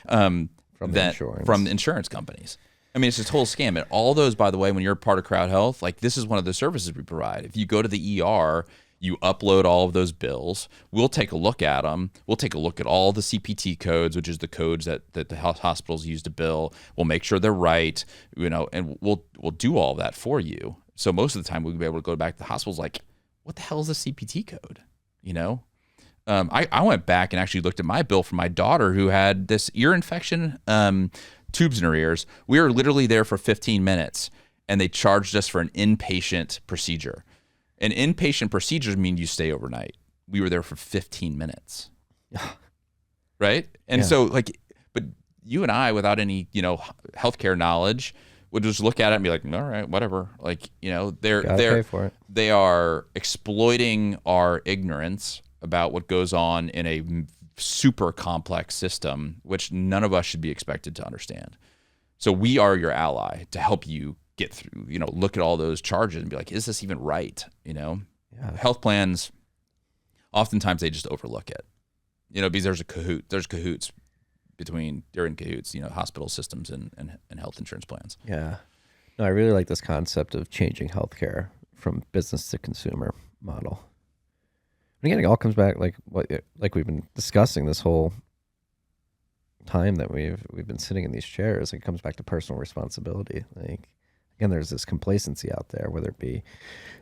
from the insurance companies. I mean, it's a total scam. And all those, by the way, when you're part of Crowdhealth, like, this is one of the services we provide. If you go to the ER, you upload all of those bills. We'll take a look at them. We'll take a look at all the CPT codes, which is the codes that the hospitals use to bill. We'll make sure they're right, and we'll do all that for you. So most of the time, we'll be able to go back to the hospitals like, what the hell is a CPT code? I went back and actually looked at my bill for my daughter who had this ear infection, tubes in her ears. We were literally there for 15 minutes, and they charged us for an inpatient procedure. And inpatient procedures mean you stay overnight. We were there for 15 minutes. Right? And so, like, but you and I, without any, healthcare knowledge, would just look at it and be like, all right, whatever. Like, Gotta pay for it. they are exploiting our ignorance about what goes on in a super complex system, which none of us should be expected to understand. So we are your ally to help you get through, look at all those charges and be like, is this even right? Health plans, oftentimes they just overlook it, because there's cahoots they're in cahoots, hospital systems and health insurance plans. Yeah. No, I really like this concept of changing healthcare from business to consumer model. And again, it all comes back like we've been discussing this whole time that we've been sitting in these chairs. It comes back to personal responsibility. Like, again, there's this complacency out there, whether it be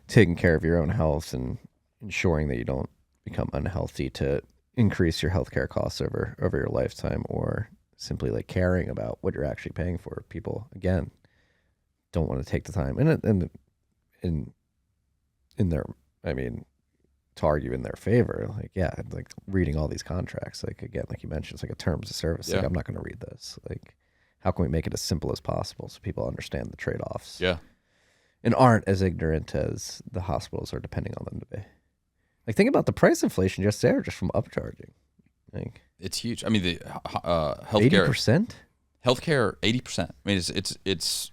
taking care of your own health and ensuring that you don't become unhealthy to increase your healthcare costs over your lifetime, or simply like caring about what you're actually paying for. People, again, don't want to take the time and in their, to argue in their favor, like reading all these contracts, like, again, like you mentioned, it's like a terms of service. Yeah. Like, I'm not going to read this. Like, how can we make it as simple as possible so people understand the trade-offs? Yeah. And aren't as ignorant as the hospitals are depending on them to be. Like, think about the price inflation just from upcharging. Like, It's huge. The healthcare 80%? Healthcare 80%. It's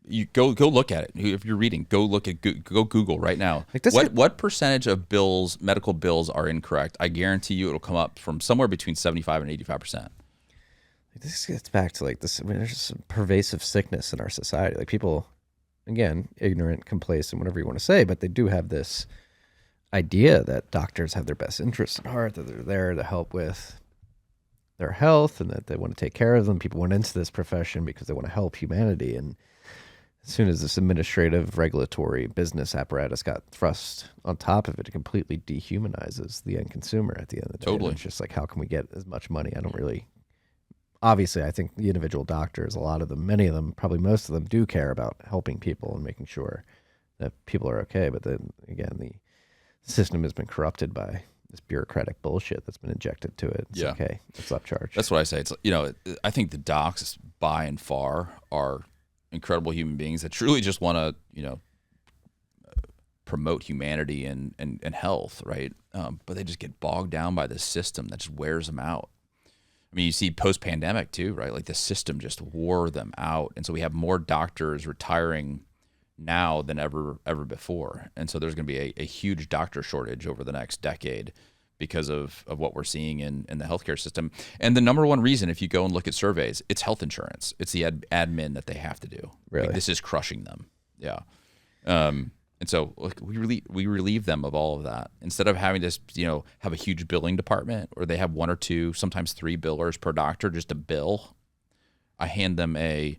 you go look at it. If you're reading, go Google right now. Like this what percentage of medical bills are incorrect? I guarantee you it'll come up from somewhere between 75 and 85%. This gets back to like this. There's just some pervasive sickness in our society. Like, people, again, ignorant, complacent, whatever you want to say, but they do have this idea that doctors have their best interests at heart, that they're there to help with their health, and that they want to take care of them. People went into this profession because they want to help humanity. And as soon as this administrative, regulatory, business apparatus got thrust on top of it, it completely dehumanizes the end consumer at the end of the day. Totally. And it's just like, how can we get as much money? Obviously, I think the individual doctors, a lot of them, many of them, probably most of them, do care about helping people and making sure that people are okay. But then again, the system has been corrupted by this bureaucratic bullshit that's been injected to it. It's okay. It's upcharge. That's what I say. It's, I think the docs by and far are incredible human beings that truly just want to, promote humanity and health, right? But they just get bogged down by this system that just wears them out. You see post-pandemic too, right? Like, the system just wore them out. And so we have more doctors retiring now than ever before. And so there's going to be a huge doctor shortage over the next decade because of what we're seeing in the healthcare system. And the number one reason, if you go and look at surveys, it's health insurance. It's the admin that they have to do. Really? Like, this is crushing them. Yeah. And so we relieve them of all of that. Instead of having to, have a huge billing department, or they have 1 or 2, sometimes 3 billers per doctor just to bill, I hand them a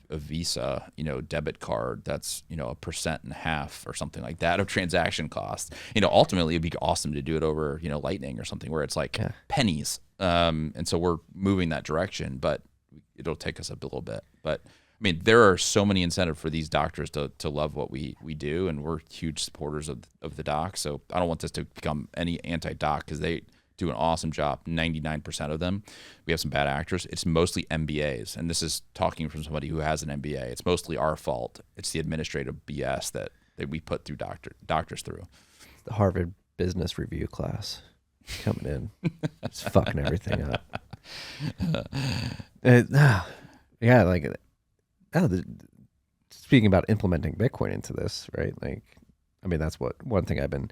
Visa, debit card that's, 1.5% or something like that of transaction costs. Ultimately it'd be awesome to do it over, Lightning or something where it's like pennies. And so we're moving that direction, but it'll take us a little bit. But there are so many incentives for these doctors to love what we do, and we're huge supporters of the doc. So I don't want this to become any anti-doc, because they do an awesome job. 99% of them. We have some bad actors. It's mostly MBAs, and this is talking from somebody who has an MBA. It's mostly our fault. It's the administrative BS that we put through doctors through. The Harvard Business Review class coming in, it's fucking everything up. Speaking about implementing Bitcoin into this, right? Like, that's one thing I've been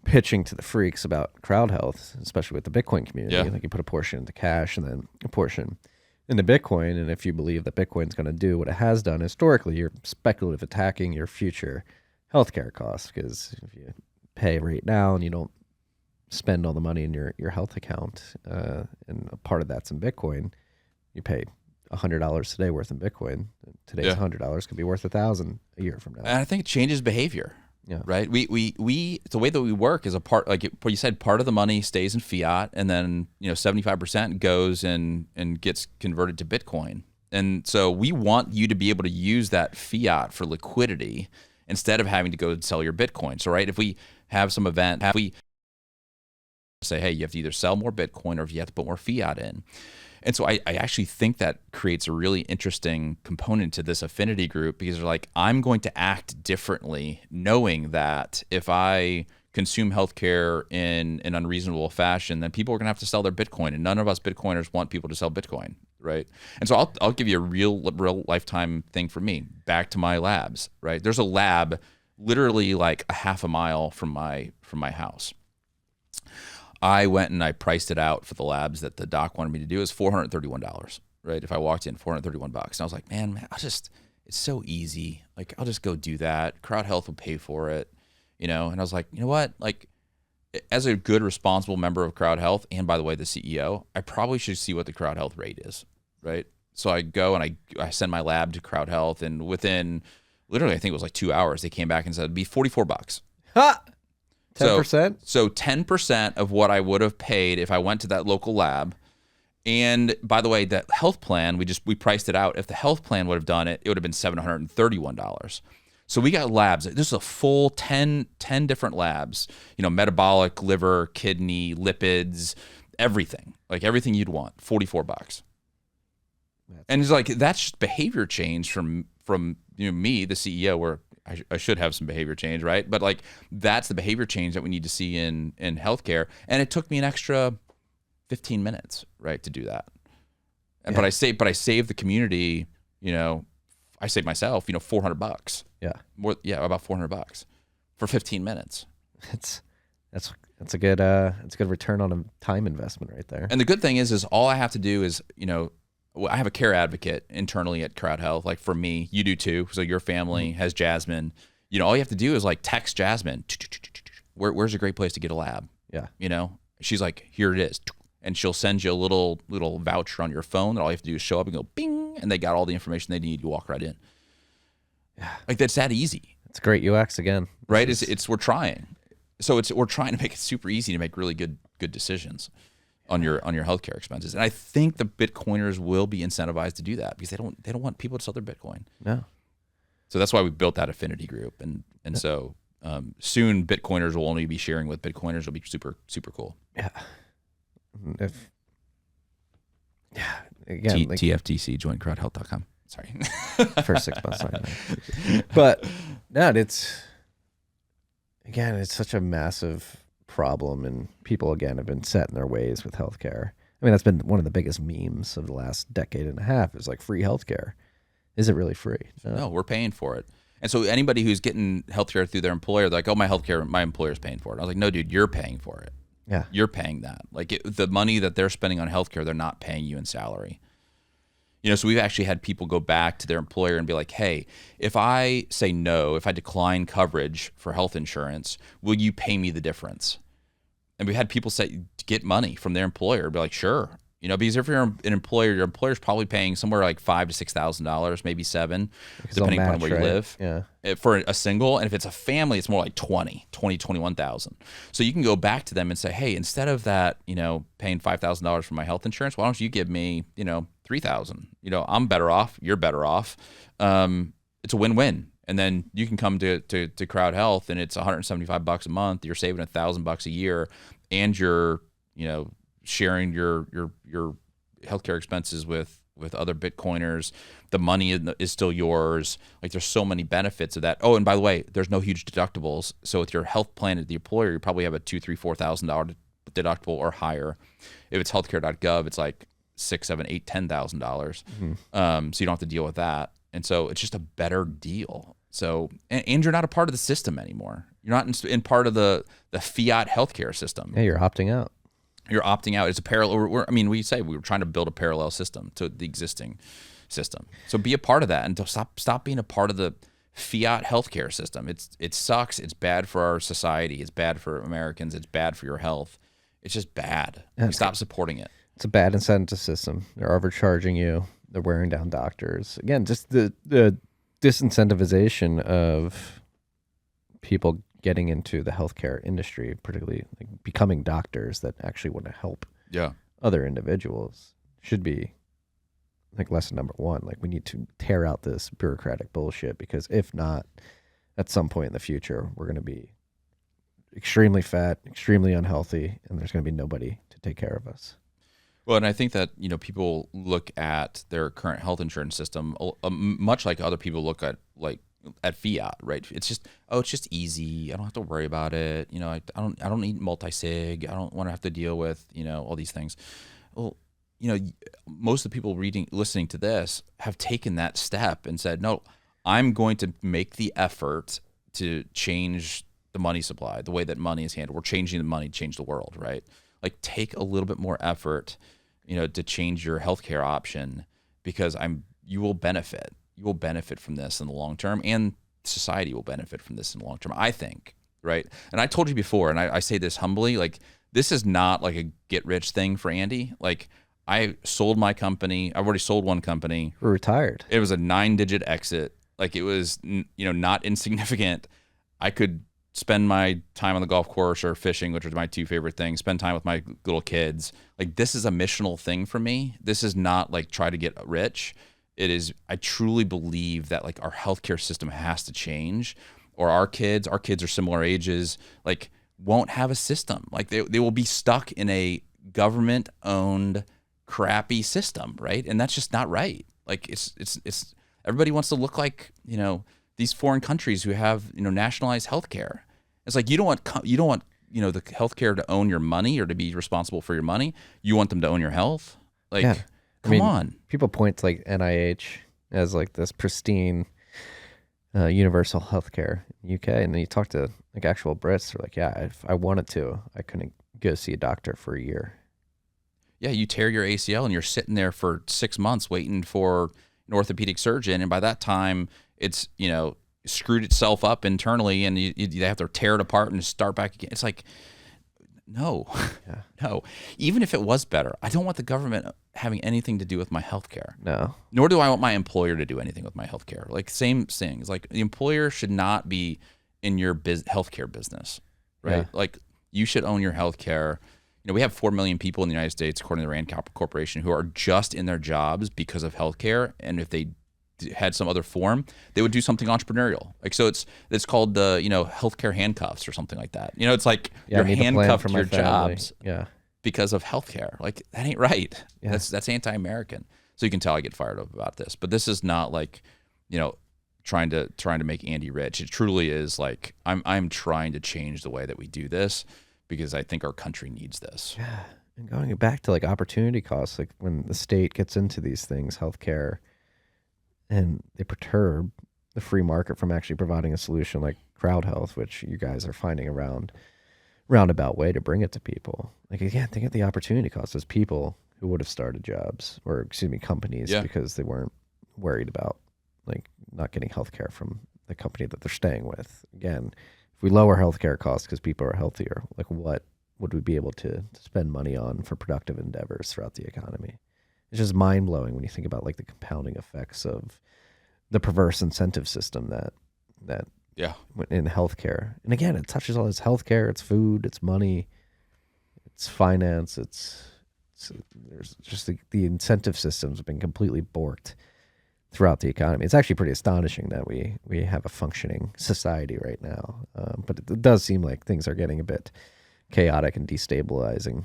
pitching to the freaks about Crowdhealth, especially with the Bitcoin community. Yeah. Like, you put a portion into cash and then a portion into Bitcoin. And if you believe that Bitcoin's going to do what it has done historically, you're speculative attacking your future healthcare costs. Because if you pay right now and you don't spend all the money in your health account, and a part of that's in Bitcoin, you pay $100 today worth in Bitcoin. Today's $100 could be worth $1,000 a year from now. And I think it changes behavior. Yeah. Right. We the way that we work is a part, like what you said, part of the money stays in fiat, and then 75% goes and gets converted to Bitcoin. And so we want you to be able to use that fiat for liquidity instead of having to go and sell your Bitcoin. So, right, if we have some event, we say, hey, you have to either sell more Bitcoin or if you have to put more fiat in. And so I actually think that creates a really interesting component to this affinity group, because they're like, I'm going to act differently knowing that if I consume healthcare in an unreasonable fashion, then people are going to have to sell their Bitcoin. And none of us Bitcoiners want people to sell Bitcoin, right? And so I'll give you a real lifetime thing for me. Back to my labs, right? There's a lab literally like a half a mile from my house. I went and I priced it out for the labs that the doc wanted me to do. It was $431, right? If I walked in, $431. And I was like, man, it's so easy. Like, I'll just go do that. Crowdhealth will pay for it, you know? And I was like, you know what? Like, as a good, responsible member of Crowdhealth, and by the way, the CEO, I probably should see what the Crowdhealth rate is, right? So I go and I send my lab to Crowdhealth, and within literally, I think it was like 2 hours, they came back and said it'd be $44. Ha! 10%? So 10% of what I would have paid if I went to that local lab. And by the way, that health plan, we priced it out. If the health plan would have done it, it would have been $731. So we got labs. This is a full 10 different labs, you know, metabolic, liver, kidney, lipids, everything. Like everything you'd want, $44. And it's like, that's just behavior change from you know, me, the CEO, where I should have some behavior change, right? But like, that's the behavior change that we need to see in healthcare. And it took me an extra 15 minutes, right, to do that. And but I saved the community, you know, I saved myself, you know, $400. Yeah. About $400 for 15 minutes. That's a good return on a time investment right there. And the good thing is all I have to do is, you know, I have a care advocate internally at Crowdhealth. Like for me, you do too. So your family has Jasmine. You know, all you have to do is like text Jasmine. Where's a great place to get a lab? Yeah. You know, she's like, here it is. And she'll send you a little voucher on your phone that all you have to do is show up and go bing, and they got all the information they need. You walk right in. Yeah. Like that's that easy. It's great UX again. Right? We're trying. So we're trying to make it super easy to make really good decisions on your healthcare expenses. And I think the Bitcoiners will be incentivized to do that because they don't want people to sell their Bitcoin. No. So that's why we built that affinity group. And so soon Bitcoiners will only be sharing with Bitcoiners. It'll be super, super cool. Yeah. Again, TFTC, join crowdhealth.com. Sorry. For 6 months. But no, it's such a massive problem, and people again have been set in their ways with healthcare. I mean, that's been one of the biggest memes of the last decade and a half is like free healthcare. Is it really free? No, we're paying for it. And so anybody who's getting healthcare through their employer, they're like, oh, my employer's paying for it. I was like, no, dude, you're paying for it. Yeah. You're paying that. Like the money that they're spending on healthcare, they're not paying you in salary. You know, so we've actually had people go back to their employer and be like, hey, if I say no, if I decline coverage for health insurance, will you pay me the difference? And we had people say, get money from their employer. Be like, sure. You know, because if you're an employer, your employer's probably paying somewhere like $5,000 to $6,000, maybe $7,000, depending on where you live. Yeah. For a single, and if it's a family, it's more like $21,000. So you can go back to them and say, hey, instead of that, you know, paying $5,000 for my health insurance, why don't you give me, you know, $3,000? You know, I'm better off. You're better off. It's a win-win. And then you can come to Crowdhealth, and it's $175 a month. You're saving $1,000 a year, and you're, you know, sharing your healthcare expenses with other Bitcoiners. The money is still yours. Like there's so many benefits of that. Oh, and by the way, there's no huge deductibles. So with your health plan at the employer, you probably have a $2,000, $3,000, $4,000 deductible or higher. If it's healthcare.gov, it's like $6,000, $7,000, $8,000, $10,000. So you don't have to deal with that. And so it's just a better deal. So and you're not a part of the system anymore. You're not in part of the fiat healthcare system. Yeah, you're opting out. You're opting out. It's a parallel. We say we were trying to build a parallel system to the existing system. So be a part of that, and stop being a part of the fiat healthcare system. It sucks. It's bad for our society. It's bad for Americans. It's bad for your health. It's just bad. Stop supporting it. It's a bad incentive system. They're overcharging you. They're wearing down doctors. Again, just the disincentivization of people getting into the healthcare industry, particularly like becoming doctors that actually want to help other individuals, should be like lesson number one. Like we need to tear out this bureaucratic bullshit, because if not, at some point in the future, we're going to be extremely fat, extremely unhealthy, and there's going to be nobody to take care of us. Well, and I think that, people look at their current health insurance system much like other people look at fiat, right? It's just easy. I don't have to worry about it. I don't need multi-sig. I don't want to have to deal with, all these things. Well, most of the people listening to this have taken that step and said, no, I'm going to make the effort to change the money supply, the way that money is handled. We're changing the money to change the world, right? Like, take a little bit more effort, to change your healthcare option, because you will benefit. You will benefit from this in the long term, and society will benefit from this in the long term, I think, right? And I told you before, and I say this humbly, like, this is not like a get rich thing for Andy. Like, I sold my company. I've already sold one company. We're retired. It was a 9-digit exit. Like, it was, not insignificant. I could spend my time on the golf course or fishing, which are my two favorite things, spend time with my little kids. Like, this is a missional thing for me. This is not like try to get rich. It is, I truly believe that, like, our healthcare system has to change, or our kids are similar ages, like, won't have a system. Like, they will be stuck in a government owned crappy system, right? And that's just not right. Like, it's everybody wants to look like, these foreign countries who have, nationalized healthcare. It's like, you don't want the healthcare to own your money or to be responsible for your money. You want them to own your health. Like, yeah. come on. People point to like NIH as like this pristine universal healthcare in UK, and then you talk to like actual Brits, they're like, yeah, if I wanted to, I couldn't go see a doctor for a year. Yeah, you tear your ACL and you're sitting there for 6 months waiting for an orthopedic surgeon, and by that time it's screwed itself up internally, and you have to tear it apart and start back again. It's like, no. No. Even if it was better, I don't want the government having anything to do with my healthcare. No. Nor do I want my employer to do anything with my healthcare. Like, same things. Like, the employer should not be in your healthcare business, right? Yeah. Like, you should own your healthcare. We have 4 million people in the United States, according to the Rand Corporation, who are just in their jobs because of healthcare. And if they had some other form, they would do something entrepreneurial. Like, so it's called the, healthcare handcuffs or something like that. It's like you're handcuffed to your jobs because of healthcare. Like, that ain't right. Yeah. That's anti-American. So you can tell I get fired up about this, but this is not like, trying to make Andy rich. It truly is like, I'm trying to change the way that we do this, because I think our country needs this. Yeah. And going back to like opportunity costs, like when the state gets into these things, healthcare, and they perturb the free market from actually providing a solution like Crowdhealth, which you guys are finding a roundabout way to bring it to people. Like, again, think of the opportunity cost. There's people who would have started jobs, or companies, because they weren't worried about like not getting healthcare from the company that they're staying with. Again, if we lower healthcare costs because people are healthier, like, what would we be able to spend money on for productive endeavors throughout the economy? It's just mind blowing when you think about like the compounding effects of the perverse incentive system that in healthcare. And again, it touches all this healthcare, it's food, it's money, it's finance, there's just the incentive systems have been completely borked throughout the economy. It's actually pretty astonishing that we have a functioning society right now. But it does seem like things are getting a bit chaotic and destabilizing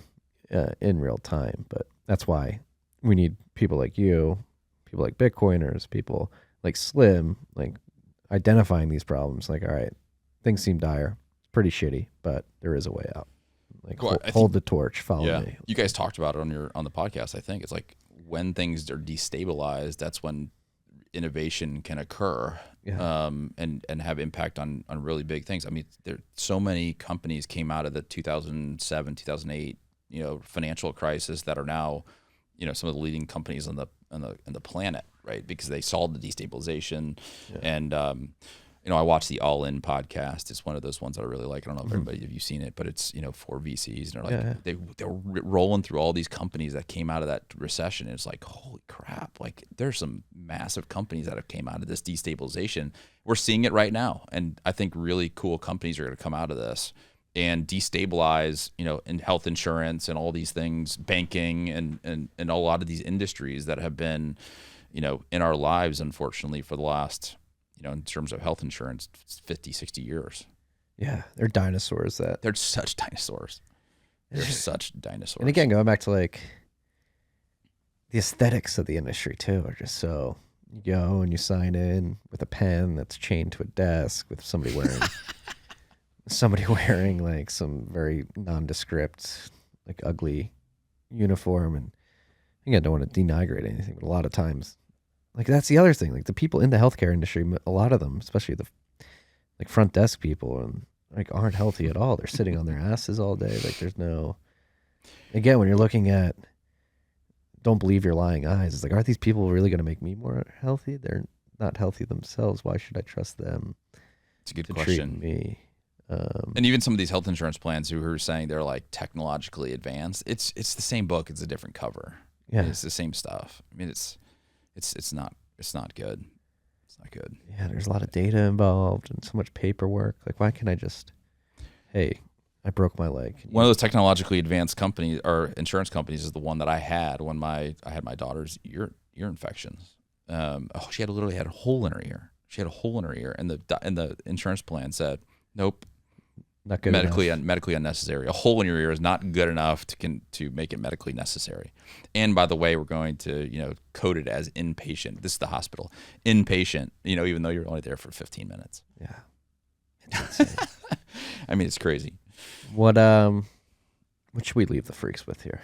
in real time. But that's why we need people like you, people like Bitcoiners, people like Slim, like identifying these problems. Like, all right, things seem dire. It's pretty shitty, but there is a way out. Like, hold the torch, follow me. You guys talked about it on the podcast. I think it's like when things are destabilized, that's when innovation can occur, and have impact on really big things. I mean, there so many companies came out of the 2007, 2008, financial crisis that are now, some of the leading companies on the planet, right? Because they solved the destabilization. And I watched the All In podcast. It's one of those ones that I really like. I don't know if everybody, if you've seen it, but it's, for VCs, and they're like, they're rolling through all these companies that came out of that recession. And it's like, holy crap. Like, there's some massive companies that have came out of this destabilization. We're seeing it right now. And I think really cool companies are going to come out of this and destabilize, in health insurance and all these things, banking and a lot of these industries that have been, in our lives, unfortunately, for the last, in terms of health insurance, 50, 60 years. Yeah, they're dinosaurs. They're such dinosaurs. They're such dinosaurs. And again, going back to like the aesthetics of the industry too are just so. You go and you sign in with a pen that's chained to a desk with somebody wearing like some very nondescript, like ugly uniform. And again, I don't want to denigrate anything, but a lot of times, like that's the other thing. Like the people in the healthcare industry, a lot of them, especially the like front desk people, and like aren't healthy at all. They're sitting on their asses all day. Like there's no. Again, when you're looking at, don't believe your lying eyes. It's like, are these people really going to make me more healthy? They're not healthy themselves. Why should I trust them? It's a good to question. Treat me? And even some of these health insurance plans who are saying they're like technologically advanced, it's the same book. It's a different cover. Yeah, it's the same stuff. I mean, it's not good. It's not good. Yeah, there's a lot of data involved and so much paperwork. Like, why can't I just, hey, I broke my leg. One of those technologically advanced companies or insurance companies is the one that I had when I had my daughter's ear infections. She had literally had a hole in her ear. She had a hole in her ear, and the insurance plan said, nope, not good medically enough. Medically unnecessary. A hole in your ear is not good enough to make it medically necessary. And by the way, we're going to code it as inpatient. This is the hospital, inpatient. Even though you're only there for 15 minutes. Yeah, I mean, it's crazy. What should we leave the freaks with here?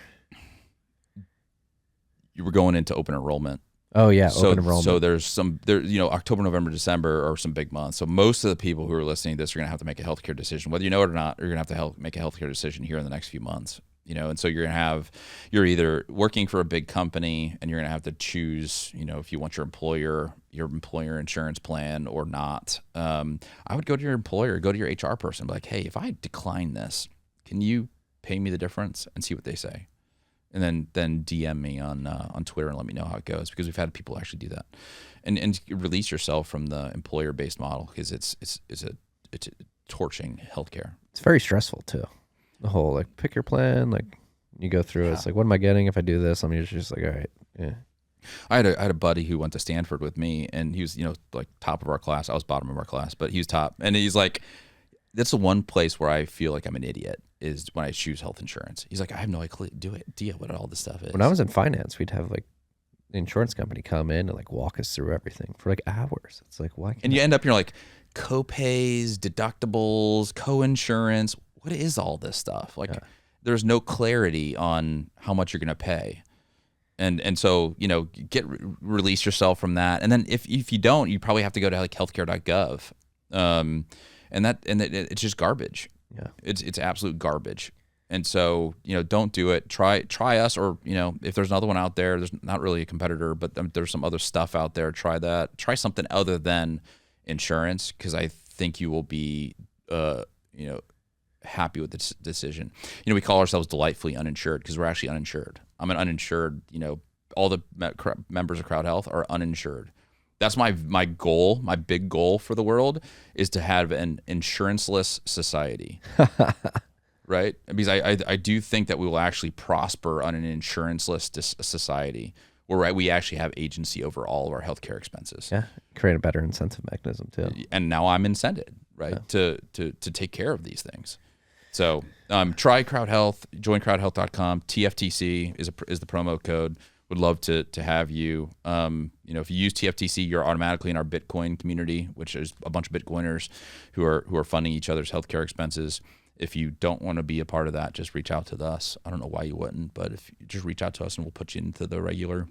You were going into open enrollment. Oh yeah, open enrollment. So there's October, November, December are some big months. So most of the people who are listening to this are going to have to make a healthcare decision, whether you know it or not. You're going to have to make a healthcare decision here in the next few months. And so you're either working for a big company and you're going to have to choose, if you want your employer insurance plan or not. I would go to your employer, go to your HR person, be like, hey, if I decline this, can you pay me the difference and see what they say? And then DM me on Twitter and let me know how it goes, because we've had people actually do that, and release yourself from the employer-based model, because it's torching healthcare. It's very stressful too. The whole like pick your plan, like you go through it. It's like, what am I getting if I do this? I'm just like, all right, yeah. I had a buddy who went to Stanford with me, and he was like top of our class. I was bottom of our class, but he was top, and he's like, that's the one place where I feel like I'm an idiot is when I choose health insurance. He's like, I have no idea what all this stuff is. When I was in finance, we'd have like the insurance company come in and like walk us through everything for like hours. It's like, why can't you end up, you're like, co-pays, deductibles, co-insurance. What is all this stuff? Like, there's no clarity on how much you're going to pay. And so, release yourself from that. And then if you don't, you probably have to go to like healthcare.gov. And it's just garbage. Yeah. It's absolute garbage. And so, don't do it. Try us, or, if there's another one out there, there's not really a competitor, but there's some other stuff out there. Try that. Try something other than insurance, because I think you will be, happy with this decision. We call ourselves delightfully uninsured because we're actually uninsured. I'm an uninsured, all the members of Crowdhealth are uninsured. That's my goal. My big goal for the world is to have an insurance-less society. Right? Because I do think that we will actually prosper on an insurance-less society where we actually have agency over all of our healthcare expenses. Yeah, create a better incentive mechanism too. And now I'm incented, right, to take care of these things. So try Crowdhealth, join crowdhealth.com. TFTC is the promo code. Would love to have you. If you use TFTC, you're automatically in our Bitcoin community, which is a bunch of Bitcoiners who are funding each other's healthcare expenses. If you don't want to be a part of that, just reach out to us. I don't know why you wouldn't, but if you just reach out to us and we'll put you into the regular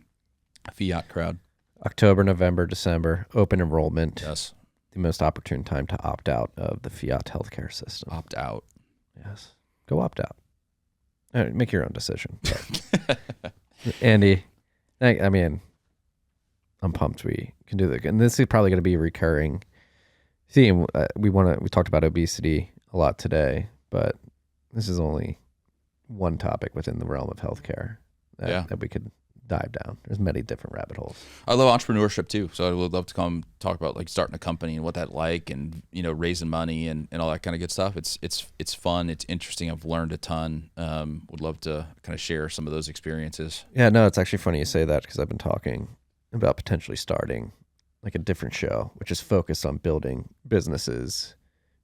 fiat crowd. October, November, December, open enrollment. Yes. The most opportune time to opt out of the fiat healthcare system. Opt out. Yes. Go opt out. All right, make your own decision. Andy, I mean, I'm pumped we can do that. And this is probably going to be a recurring theme. We talked about obesity a lot today, but this is only one topic within the realm of healthcare that we could dive down. There's many different rabbit holes. I love entrepreneurship too, so I would love to come talk about like starting a company and what that like, and raising money and all that kind of good stuff. It's fun. It's interesting. I've learned a ton. Would love to kind of share some of those experiences. Yeah, no, it's actually funny you say that, because I've been talking about potentially starting like a different show, which is focused on building businesses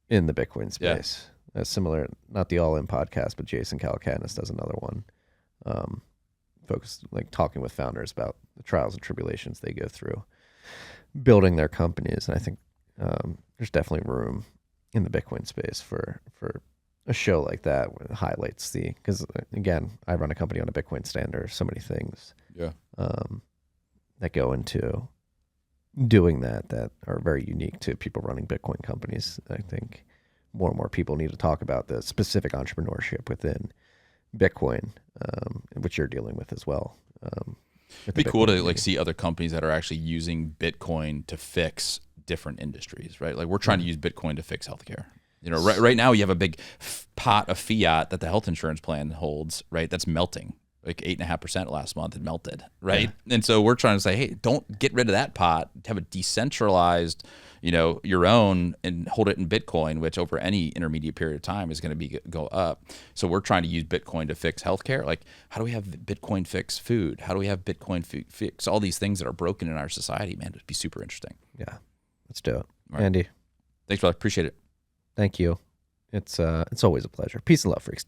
in the Bitcoin space. Similar, not the All In podcast, but Jason Calacanis does another one. focused, like talking with founders about the trials and tribulations they go through building their companies. And I think there's definitely room in the Bitcoin space for a show like that where it highlights because again, I run a company on a Bitcoin stand. There's so many things that go into doing that are very unique to people running Bitcoin companies. I think more and more people need to talk about the specific entrepreneurship within Bitcoin, which you're dealing with as well. It'd be cool to like see other companies that are actually using Bitcoin to fix different industries, right? Like we're trying to use Bitcoin to fix healthcare. You know, right now you have a big pot of fiat that the health insurance plan holds, right? That's melting. Like 8.5% last month, it melted, right? Yeah. And so we're trying to say, hey, don't get rid of that pot. Have a decentralized, your own, and hold it in Bitcoin, which over any intermediate period of time is going to go up. So we're trying to use Bitcoin to fix healthcare. Like, how do we have Bitcoin fix food? How do we have Bitcoin fix all these things that are broken in our society? Man, it'd be super interesting. Yeah, let's do it, right. Andy. Thanks, brother. Appreciate it. Thank you. It's always a pleasure. Peace and love, freaks.